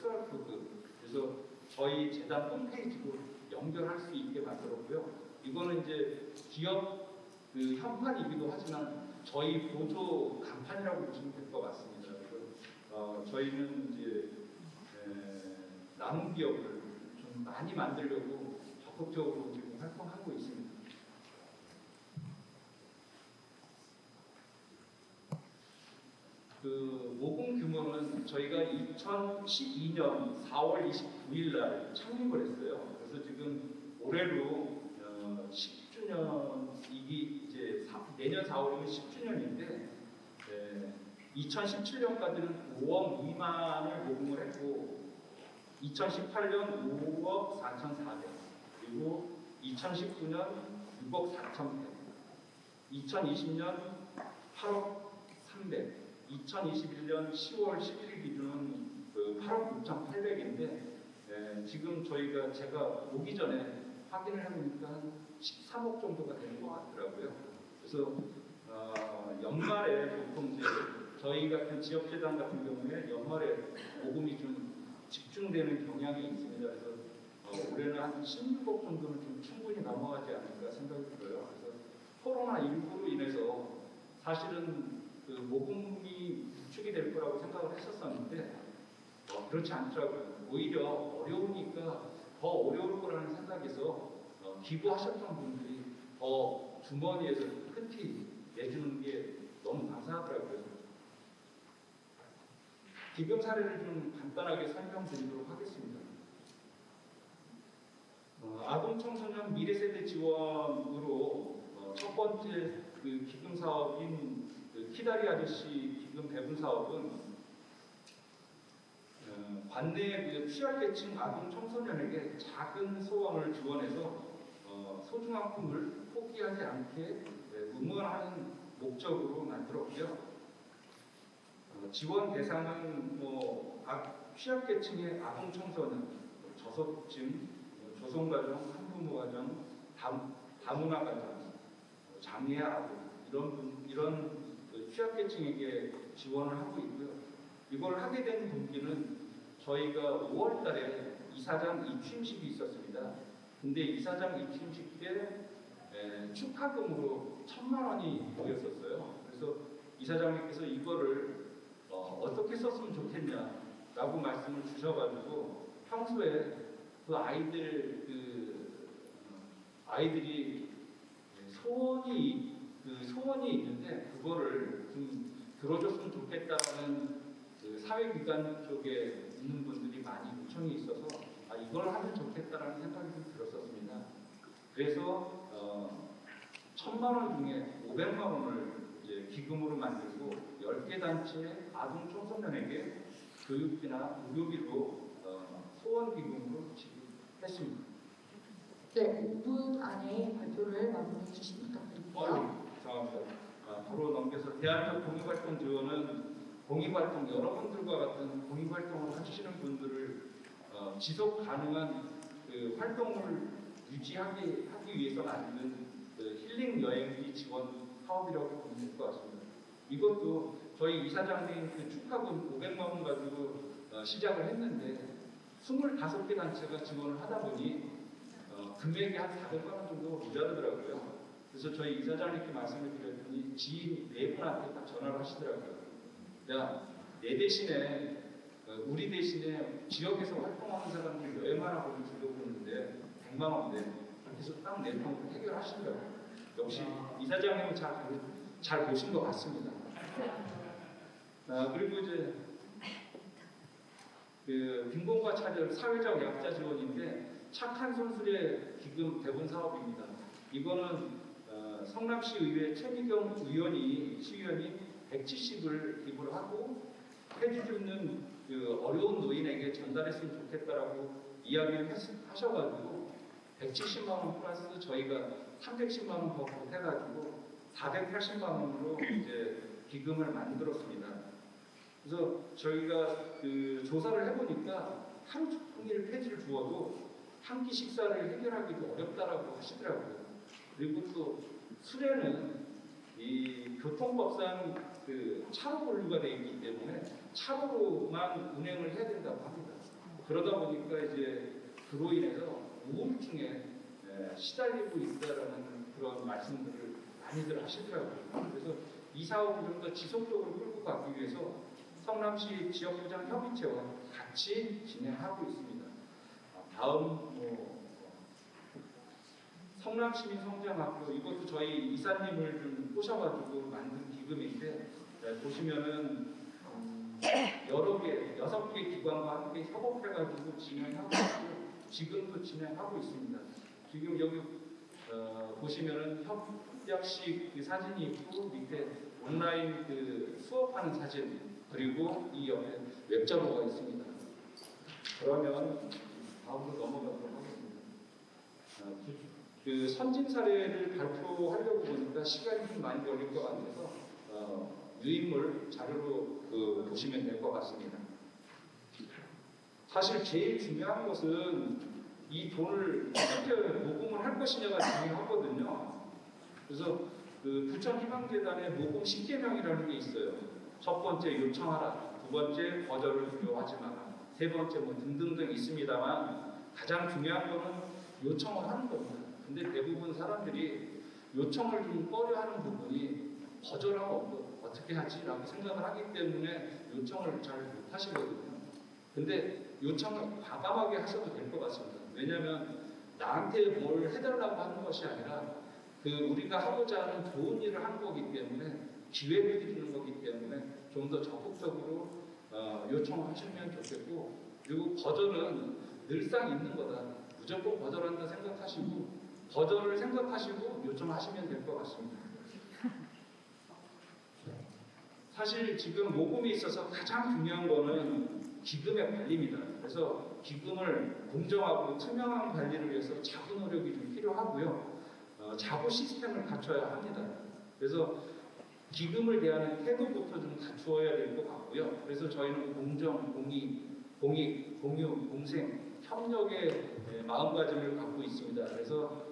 QR코드 그래서 저희 재단 홈페이지로 연결할 수 있게 만들었고요. 이거는 이제 기업 현판이기도 하지만 저희 보조 간판이라고 보시면 될 것 같습니다. 그래서 저희는 이제 나눔 기업을 좀 많이 만들려고 적극적으로 지금 활동하고 있습니다. 그 모금 규모는 저희가 2012년 4월 29일 날 창립을 했어요. 그래서 지금 올해로 10주년 이게 이제 내년 4월이면 10주년인데 2017년까지는 5억 미만을 모금을 했고 2018년 5억 4,400 그리고 2019년 6억 4,100 2020년 8억 300 2021년 10월 11일 기준은 8억 6,800인데 지금 제가 오기 전에 확인을 해보니까 한 13억 정도가 되는 것 같더라고요. 그래서 연말에 보통 이제 저희 같은 지역재단 같은 경우에 연말에 모금이 좀 집중되는 경향이 있습니다. 그래서 올해는 한 16억 정도는 좀 충분히 넘어가지 않을까 생각이 들어요. 그래서 코로나19로 인해서 사실은 그 모금이 부축이 될 거라고 생각을 했었었는데 그렇지 않더라고요. 오히려 어려우니까 더 어려울 거라는 생각에서 기부하셨던 분들이 더 주머니에서 큰 티 내주는 게 너무 감사하더라고요. 기금 사례를 좀 간단하게 설명드리도록 하겠습니다. 아동 청소년 미래세대 지원으로 첫 번째 그 기금 사업인 그 키다리 아저씨 기금 배분 사업은 관내 그 취약계층 아동 청소년에게 작은 소원을 지원해서 소중한 꿈을 포기하지 않게 응원하는 목적으로 만들었고요. 지원 대상은 취약계층의 아동 청소년, 저소득층, 조성가정, 한부모가정, 다문화가정, 장애 아동 이런 그 취약계층에게 지원을 하고 있고요. 이걸 하게 된 동기는 저희가 5월달에 이사장 입춘식이 있었습니다. 근데 이사장 입춘식 때 축하금으로 1,000만 원이 모였었어요. 그래서 이사장님께서 이거를 어떻게 썼으면 좋겠냐라고 말씀을 주셔가지고 평소에 그 아이들이 소원이 있는데 그거를 좀 들어줬으면 좋겠다는 그 사회기관 쪽에 있는 분들이 많이 요청이 있어서 이걸 하면 좋겠다라는 생각이 좀 들었었습니다. 그래서 1,000만 원 중에 500만 원을 이제 기금으로 만들고 10개 단체 아동 청소년에게 교육비나 의료비로 소원 기금으로 지급했습니다. 네, 5분 안에 발표를 마무리해 주시면 부탁드립니다. 감사합니다. 바로 넘겨서 대안적 공익활동 지원은 공익활동 여러분들과 같은 공익활동을 하시는 분들을 지속 가능한 그 활동을 유지하기 위해서 만든 그 힐링 여행지 지원 사업이라고 보면 될 것 같습니다. 이것도 저희 이사장님 그 축하금 500만 원 가지고 시작을 했는데 25개 단체가 지원을 하다 보니 금액이 한 400만 원 정도 모자르더라고요. 그래서 저희 이사장님께 말씀을 드렸더니 지인 4분한테 딱 전화를 하시더라고요. 야, 내 대신에 우리 대신에 지역에서 활동하는 사람들 여행 하나 보면 주려고 그러는데 100만 원인데 그래서 딱 내놓고 해결하시더라고요. 역시 이사장님은 잘 보신 것 같습니다. 그리고 이제 그 빈곤과 차별 사회적 약자 지원인데 착한 손수레 기금 배분 사업입니다. 이거는 성남시 의회 최미경 시의원이 170을 기부를 하고 해주 줍는 그 어려운 노인에게 전달했으면 좋겠다라고 이야기를 하셔가지고 170만 원 플러스 저희가 310만 원 더 보태가지고 480만 원으로 이제 기금을 만들었습니다. 그래서 저희가 그 조사를 해보니까 하루 종일 폐지를 주어도 한 끼 식사를 해결하기도 어렵다라고 하시더라고요. 그리고 또 수레는 이 교통법상 그 차로 분류가 되어 있기 때문에 차로로만 운행을 해야 된다고 합니다. 그러다 보니까 이제 그로 인해서 우울증에 시달리고 있다라는 그런 말씀들을 많이들 하시더라고요. 그래서 이 사업을 좀 더 지속적으로 끌고 가기 위해서 성남시 지역구장 협의체와 같이 진행하고 있습니다. 다음 성남시민성장학교 이것도 저희 이사님을 좀 꼬셔가지고 만든 기금인데 보시면은 여러 개 6개 기관과 함께 협업해가지고 진행하고 있고 지금도 진행하고 있습니다. 지금 여기 보시면은 협약식 사진이 있고 밑에 온라인 그 수업하는 사진 그리고 이 옆에 웹자료가 있습니다. 그러면 다음으로 넘어가도록 하겠습니다. 그 선진 사례를 발표하려고 보니까 시간이 좀 많이 걸릴 것 같아서 유인물 자료로 보시면 될 것 같습니다. 사실 제일 중요한 것은 이 돈을 어떻게 모금을 할 것이냐가 중요하거든요. 그래서 그 부천희망재단의 모금 10계명이라는 게 있어요. 첫 번째 요청하라, 두 번째 거절을 두려워하지 마라, 세 번째 뭐 등등등 있습니다만 가장 중요한 거는 요청을 하는 겁니다. 근데 대부분 사람들이 요청을 좀 꺼려하는 부분이 거절하고 어떻게 하지라고 생각을 하기 때문에 요청을 잘 못하시거든요. 근데 요청을 과감하게 하셔도 될 것 같습니다. 왜냐하면 나한테 뭘 해달라고 하는 것이 아니라 그 우리가 하고자 하는 좋은 일을 하는 거기 때문에 기회를 드리는 거기 때문에 좀 더 적극적으로 요청을 하시면 좋겠고, 그리고 거절은 늘상 있는 거다. 무조건 거절한다 생각하시고 거절을 생각하시고 요청하시면 될 것 같습니다. 사실 지금 모금에 있어서 가장 중요한 거는 기금의 관리입니다. 그래서 기금을 공정하고 투명한 관리를 위해서 자구 노력이 좀 필요하고요. 자구 시스템을 갖춰야 합니다. 그래서 기금을 대하는 태도부터 좀 갖추어야 될 것 같고요. 그래서 저희는 공정, 공익, 공유, 공생, 협력의 마음가짐을 갖고 있습니다. 그래서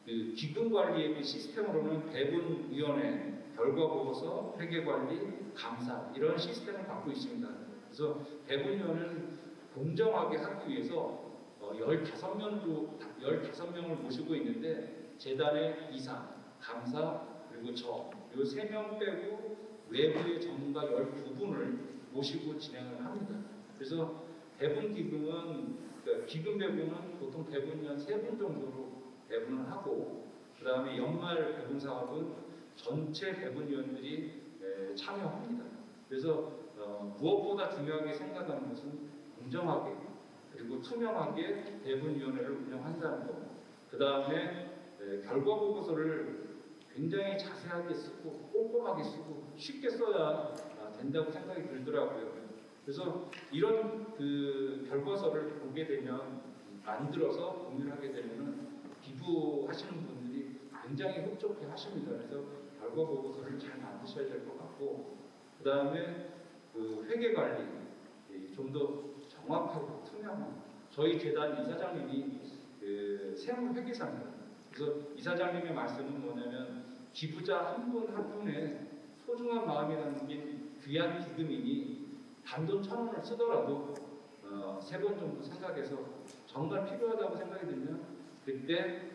그 기금 관리의 그 시스템으로는 배분위원회, 결과보고서, 회계관리, 감사 이런 시스템을 갖고 있습니다. 그래서 배분위원회는 공정하게 하기 위해서 15명을 모시고 있는데 재단의 이사, 감사, 그리고 저, 이 3명 빼고 외부의 전문가 12분을 모시고 진행을 합니다. 그래서 배분 기금은, 그러니까 기금 배분은 보통 배분위원 3분 정도로 배분을 하고, 그 다음에 연말 배분 사업은 전체 배분위원들이 참여합니다. 그래서 무엇보다 중요하게 생각하는 것은 공정하게 그리고 투명하게 배분위원회를 운영한다는 것. 그 다음에 결과 보고서를 굉장히 자세하게 쓰고 꼼꼼하게 쓰고 쉽게 써야 된다고 생각이 들더라고요. 그래서 이런 그 결과서를 보게 되면, 만들어서 공유를 하게 되면은 기부하시는 분들이 굉장히 흡족해 하십니다. 그래서 결과 보고서를 잘 만드셔야 될 것 같고, 그 다음에 그 회계 관리 좀 더 정확하고 투명한, 저희 재단 이사장님이 그 세무 회계사입니다. 그래서 이사장님의 말씀은 뭐냐면, 기부자 한 분 한 분의 소중한 마음이 담긴 귀한 기금이니 단돈 1,000원을 쓰더라도 3번 정도 생각해서 정말 필요하다고 생각이 들면 그때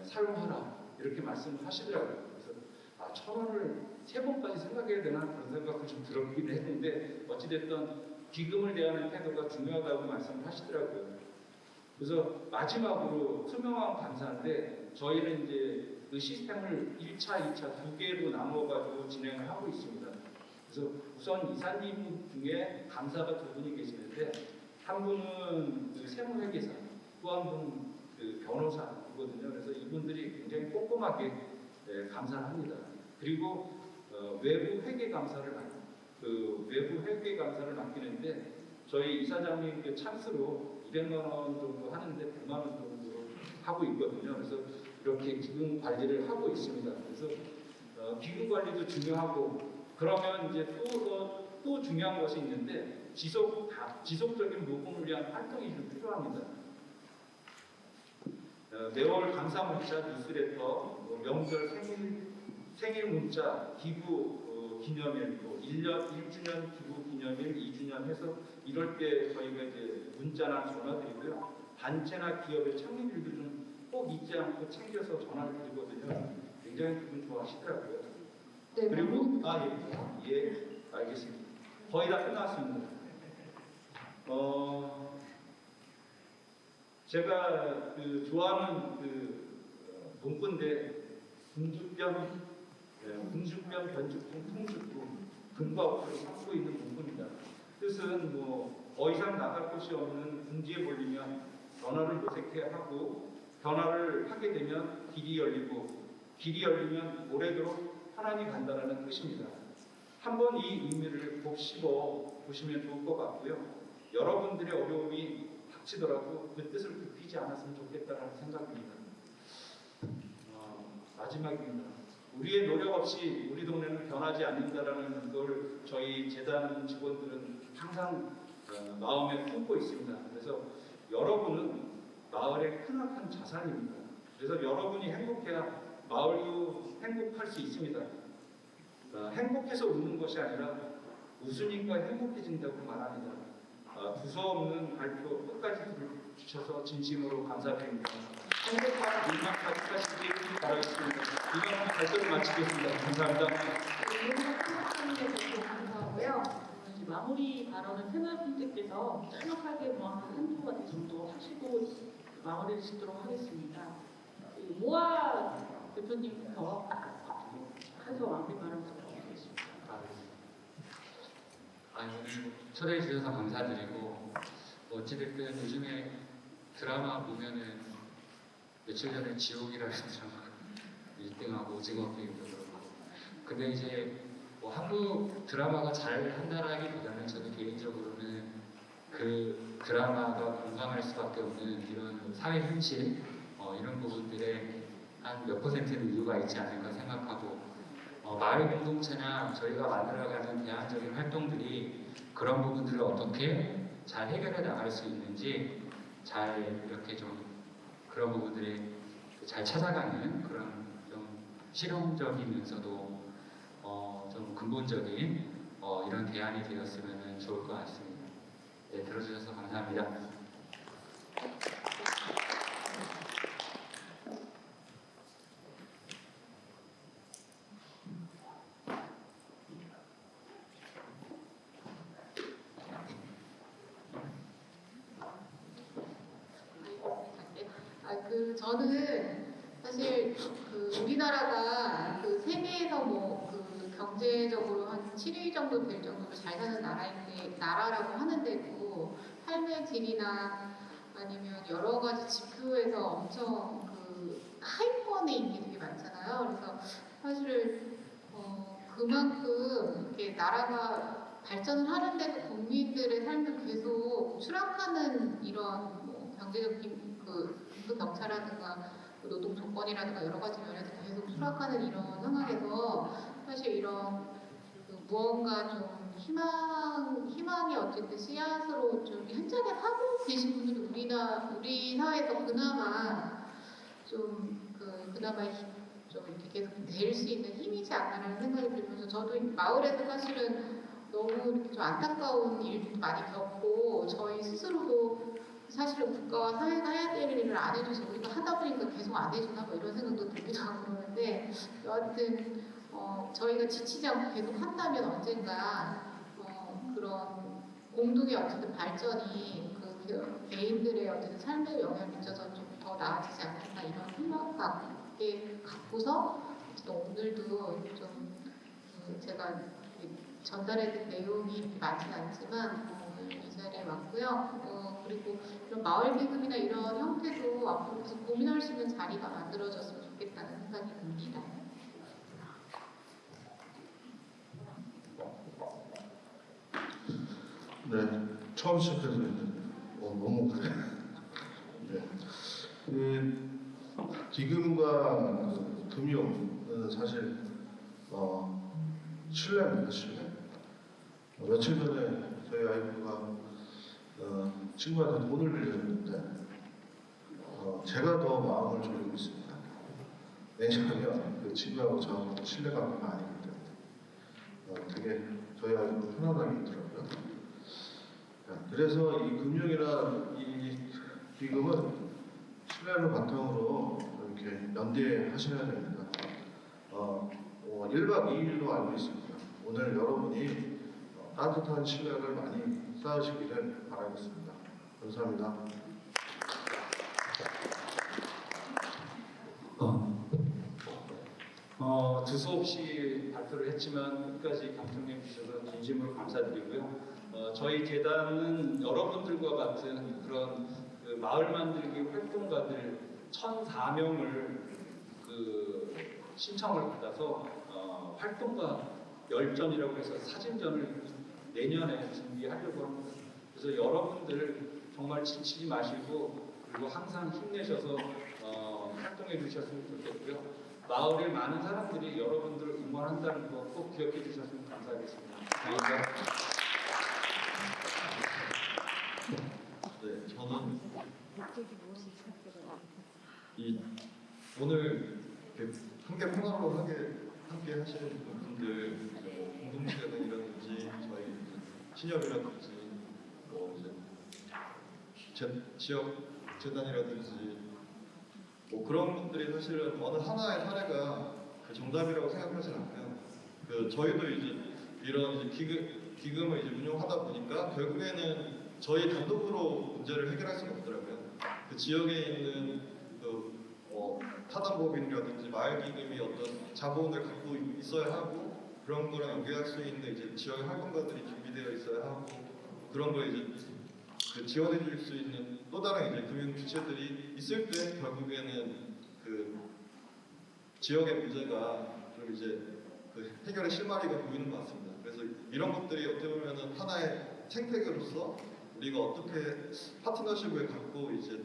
사용하라 이렇게 말씀을 하시더라고요. 그래서 1,000원을 3번까지 생각해야 되나 그런 생각도 좀 들었긴 했는데, 어찌됐든 기금을 대하는 태도가 중요하다고 말씀을 하시더라고요. 그래서 마지막으로 투명한 감사인데, 저희는 이제 그 시스템을 1차, 2차 두 개로 나누어가지고 진행을 하고 있습니다. 그래서 우선 이사님 중에 감사가 2분이 계시는데, 한 분은 그 세무회계사, 또 한 분은 그 변호사거든요. 그래서 이분들이 굉장히 꼼꼼하게 감사를 합니다. 그리고 외부 회계 감사를 맡기는데, 저희 이사장님 그 찬스로 200만 원 정도 하는데 100만 원 정도 하고 있거든요. 그래서 이렇게 기금 관리를 하고 있습니다. 그래서 기금 관리도 중요하고, 그러면 이제 또 중요한 것이 있는데, 지속적인 모금을 위한 활동이 좀 필요합니다. 매월 감사 문자, 뉴스레터, 명절, 생일 문자, 기부 기념일, 또 1주년 기부 기념일, 2주년 해서 이럴 때 저희가 이제 문자나 전화드리고요. 단체나 기업의 창립일도 좀 꼭 잊지 않고 챙겨서 전화를 드리거든요. 굉장히 기분 좋아하시더라고요. 네, 그리고 예, 알겠습니다. 거의 다 끝났습니다. 제가 그 좋아하는 그 문구인데, 궁주병, 변죽풍, 통죽풍, 근과옥을 삼고 있는 문구입니다. 뜻은 뭐 더 이상 나갈 곳이 없는 궁지에 몰리면 변화를 모색해야 하고, 변화를 하게 되면 길이 열리고, 길이 열리면 오래도록 하나님 간다라는 뜻입니다. 한번 이 의미를 곱씹어 보시면 좋을 것 같고요. 여러분들의 어려움이 닥치더라도 그 뜻을 굽히지 않았으면 좋겠다는 생각입니다. 마지막입니다. 우리의 노력 없이 우리 동네는 변하지 않는다라는 걸 저희 재단 직원들은 항상 마음에 품고 있습니다. 그래서 여러분은 마을의 크나큰 자산입니다. 그래서 여러분이 행복해야 마을도 행복할 수 있습니다. 행복해서 웃는 것이 아니라 웃으니까 행복해진다고 말합니다. 두서없는 발표 끝까지 들어주셔서 진심으로 감사드립니다. 행복한 일만까지 하시길 바라겠습니다. 이번 발표를 마치겠습니다. 감사합니다. 네, 감사하고요. 이제 마무리 발언은 패널 분들께서 짤막하게 한두 가지 정도 하시고 마무리를 짓도록 하겠습니다. 모아 대표님부터 해서 마무리 발언 부탁드리겠습니다. 오늘 초대해 주셔서 감사드리고 어찌됐든 요즘에 드라마 보면은 며칠 전에 지옥이라는 드라마 1등하고 오징어 게임도 그렇고 근데 이제 한국 드라마가 잘 한다라기보다는 저는 개인적으로는 그 드라마가 공감할 수밖에 없는 이런 사회 현실 이런 부분들에 한 몇 %는 이유가 있지 않을까 생각하고 마을 공동체나 저희가 만들어가는 대안적인 활동들이 그런 부분들을 어떻게 잘 해결해 나갈 수 있는지 잘 이렇게 좀 그런 부분들이 잘 찾아가는 그런 좀 실용적이면서도 좀 근본적인 이런 대안이 되었으면 좋을 것 같습니다. 네, 들어주셔서 감사합니다. 저는 사실 우리나라가 세계에서 경제적으로 한 7위 정도 될 정도로 잘 사는 나라라고 하는데도 삶의 질이나 아니면 여러 가지 지표에서 엄청 하위권에 있는 게 되게 많잖아요. 그래서 사실 그만큼 이렇게 나라가 발전을 하는데도 국민들의 삶은 계속 추락하는 이런 경제적인 임금 격차라든가 노동 조건이라든가 여러 가지 면에서 계속 추락하는 이런 상황에서 사실 이런 무언가 좀 희망이 어쨌든 씨앗으로 좀 현장에 하고 계신 분들이 우리 사회에서 그나마 그나마 좀 이렇게 계속 될 수 있는 힘이지 않나라는 생각이 들면서 저도 마을에서 사실은 너무 이렇게 좀 안타까운 일도 많이 겪고 저희 스스로도 사실은 국가와 사회가 해야 될 일을 안 해줘서 우리가 하다 보니까 계속 안 해주나 뭐 이런 생각도 들기도 하고 그러는데 여하튼 저희가 지치지 않고 계속 한다면 언젠가 그런 공동의 어쨌든 발전이 개인들의 어쨌든 삶에 영향을 미쳐서 좀 더 나아지지 않겠나 이런 희망 갖고서 오늘도 좀 제가 전달해드린 내용이 많지는 않지만 오늘 이 자리에 왔고요. 그리고 이런 마을 기금이나 이런 형태도 앞으로 계속 고민할 수 있는 자리가 만들어졌으면 좋겠다는 생각이 듭니다. 네, 처음 시작해서 너무 그래. 네, 기금과 금융은 사실 신뢰입니다, 신뢰. 며칠 전에 저희 와이프가 친구한테 돈을 빌려줬는데 제가 더 마음을 졸이고 있습니다. 왜냐하면 그 친구하고 저하고 신뢰관계가 아니기 때문에 되게 저희 와이프 편안하게 있더라고요. 그래서 이 금융이나 이 기금은 신뢰를 바탕으로 이렇게 연대하셔야 됩니다. 1박 2일로 알고 있습니다. 오늘 여러분이 따뜻한 신뢰를 많이 쌓으시기를 바라겠습니다. 감사합니다. 두서없이 발표를 했지만 끝까지 감동해 주셔서 진심으로 감사드리고요. 저희 재단은 여러분들과 같은 그런 마을 만들기 활동가들 1,004명을 신청을 받아서 활동과 열전이라고 해서 사진전을 내년에 준비하려고 합니다. 그래서 여러분들 정말 지치지 마시고 그리고 항상 힘내셔서 활동해 주셨으면 좋겠고요. 마을에 많은 사람들이 여러분들을 응원한다는 거 꼭 기억해 주셨으면 감사하겠습니다. 감사합니다. 네, 저는 이 오늘 이렇게 함께 평화로 함께 하시는 분들, 뭐 공동체장이라든지 저희 신협이라든지 뭐 이제 지역 재단이라든지 뭐 그런 분들이 사실은 어느 하나의 사례가 그 정답이라고 생각하지 않고요. 그 저희도 이제 이런 이제 기금을 이제 운영하다 보니까 결국에는 저희 단독으로 문제를 해결할 수는 없더라고요. 그 지역에 있는 그 타당법인이라든지 마을기금이 어떤 자본을 갖고 있어야 하고 그런 거랑 연계할 수 있는 이제 지역의 활동가들이 준비되어 있어야 하고 그런 거 이제 그 지원해 줄 수 있는 또 다른 이제 금융 주체들이 있을 때 결국에는 그 지역의 문제가 좀 이제 그 해결의 실마리가 보이는 것 같습니다. 그래서 이런 것들이 어떻게 보면은 하나의 생태계로서 우리가 어떻게 파트너십을 갖고 이제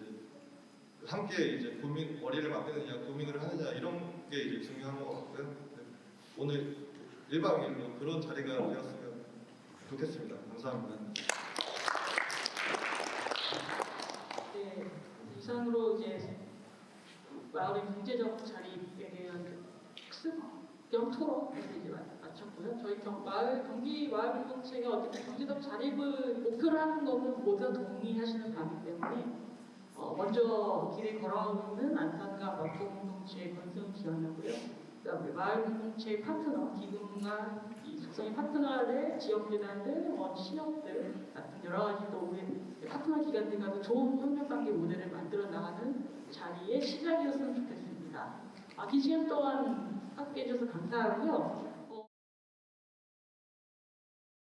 함께 이제 머리를 맞대느냐 고민을 하느냐 이런 게 이제 중요한 것 같고요. 오늘 1박 2일로 그런 자리가 되었으면 좋겠습니다. 감사합니다. 네, 이상으로 이제 마을의 경제적 자립에 대한 학습 겸 토론을 이제 마쳤고요. 저희 마을 공동체가 어쨌든 경제적 자립을 목표로 하는 것은 모두 동의하시는 바이기 때문에 먼저 길을 걸어오는 안산과 마포 공동체의 건승 기원하고요. 그다음에 마을 공동체의 파트너, 기금과 이 속성의 파트너들, 지역재단들, 신협들 같은 여러 가지 또 우리 파트너 기관들과도 좋은 협력관계 모델을 만들어 나가는 자리의 시작이었으면 좋겠습니다. 긴 시간 동안 함께해 주셔서 감사하고요.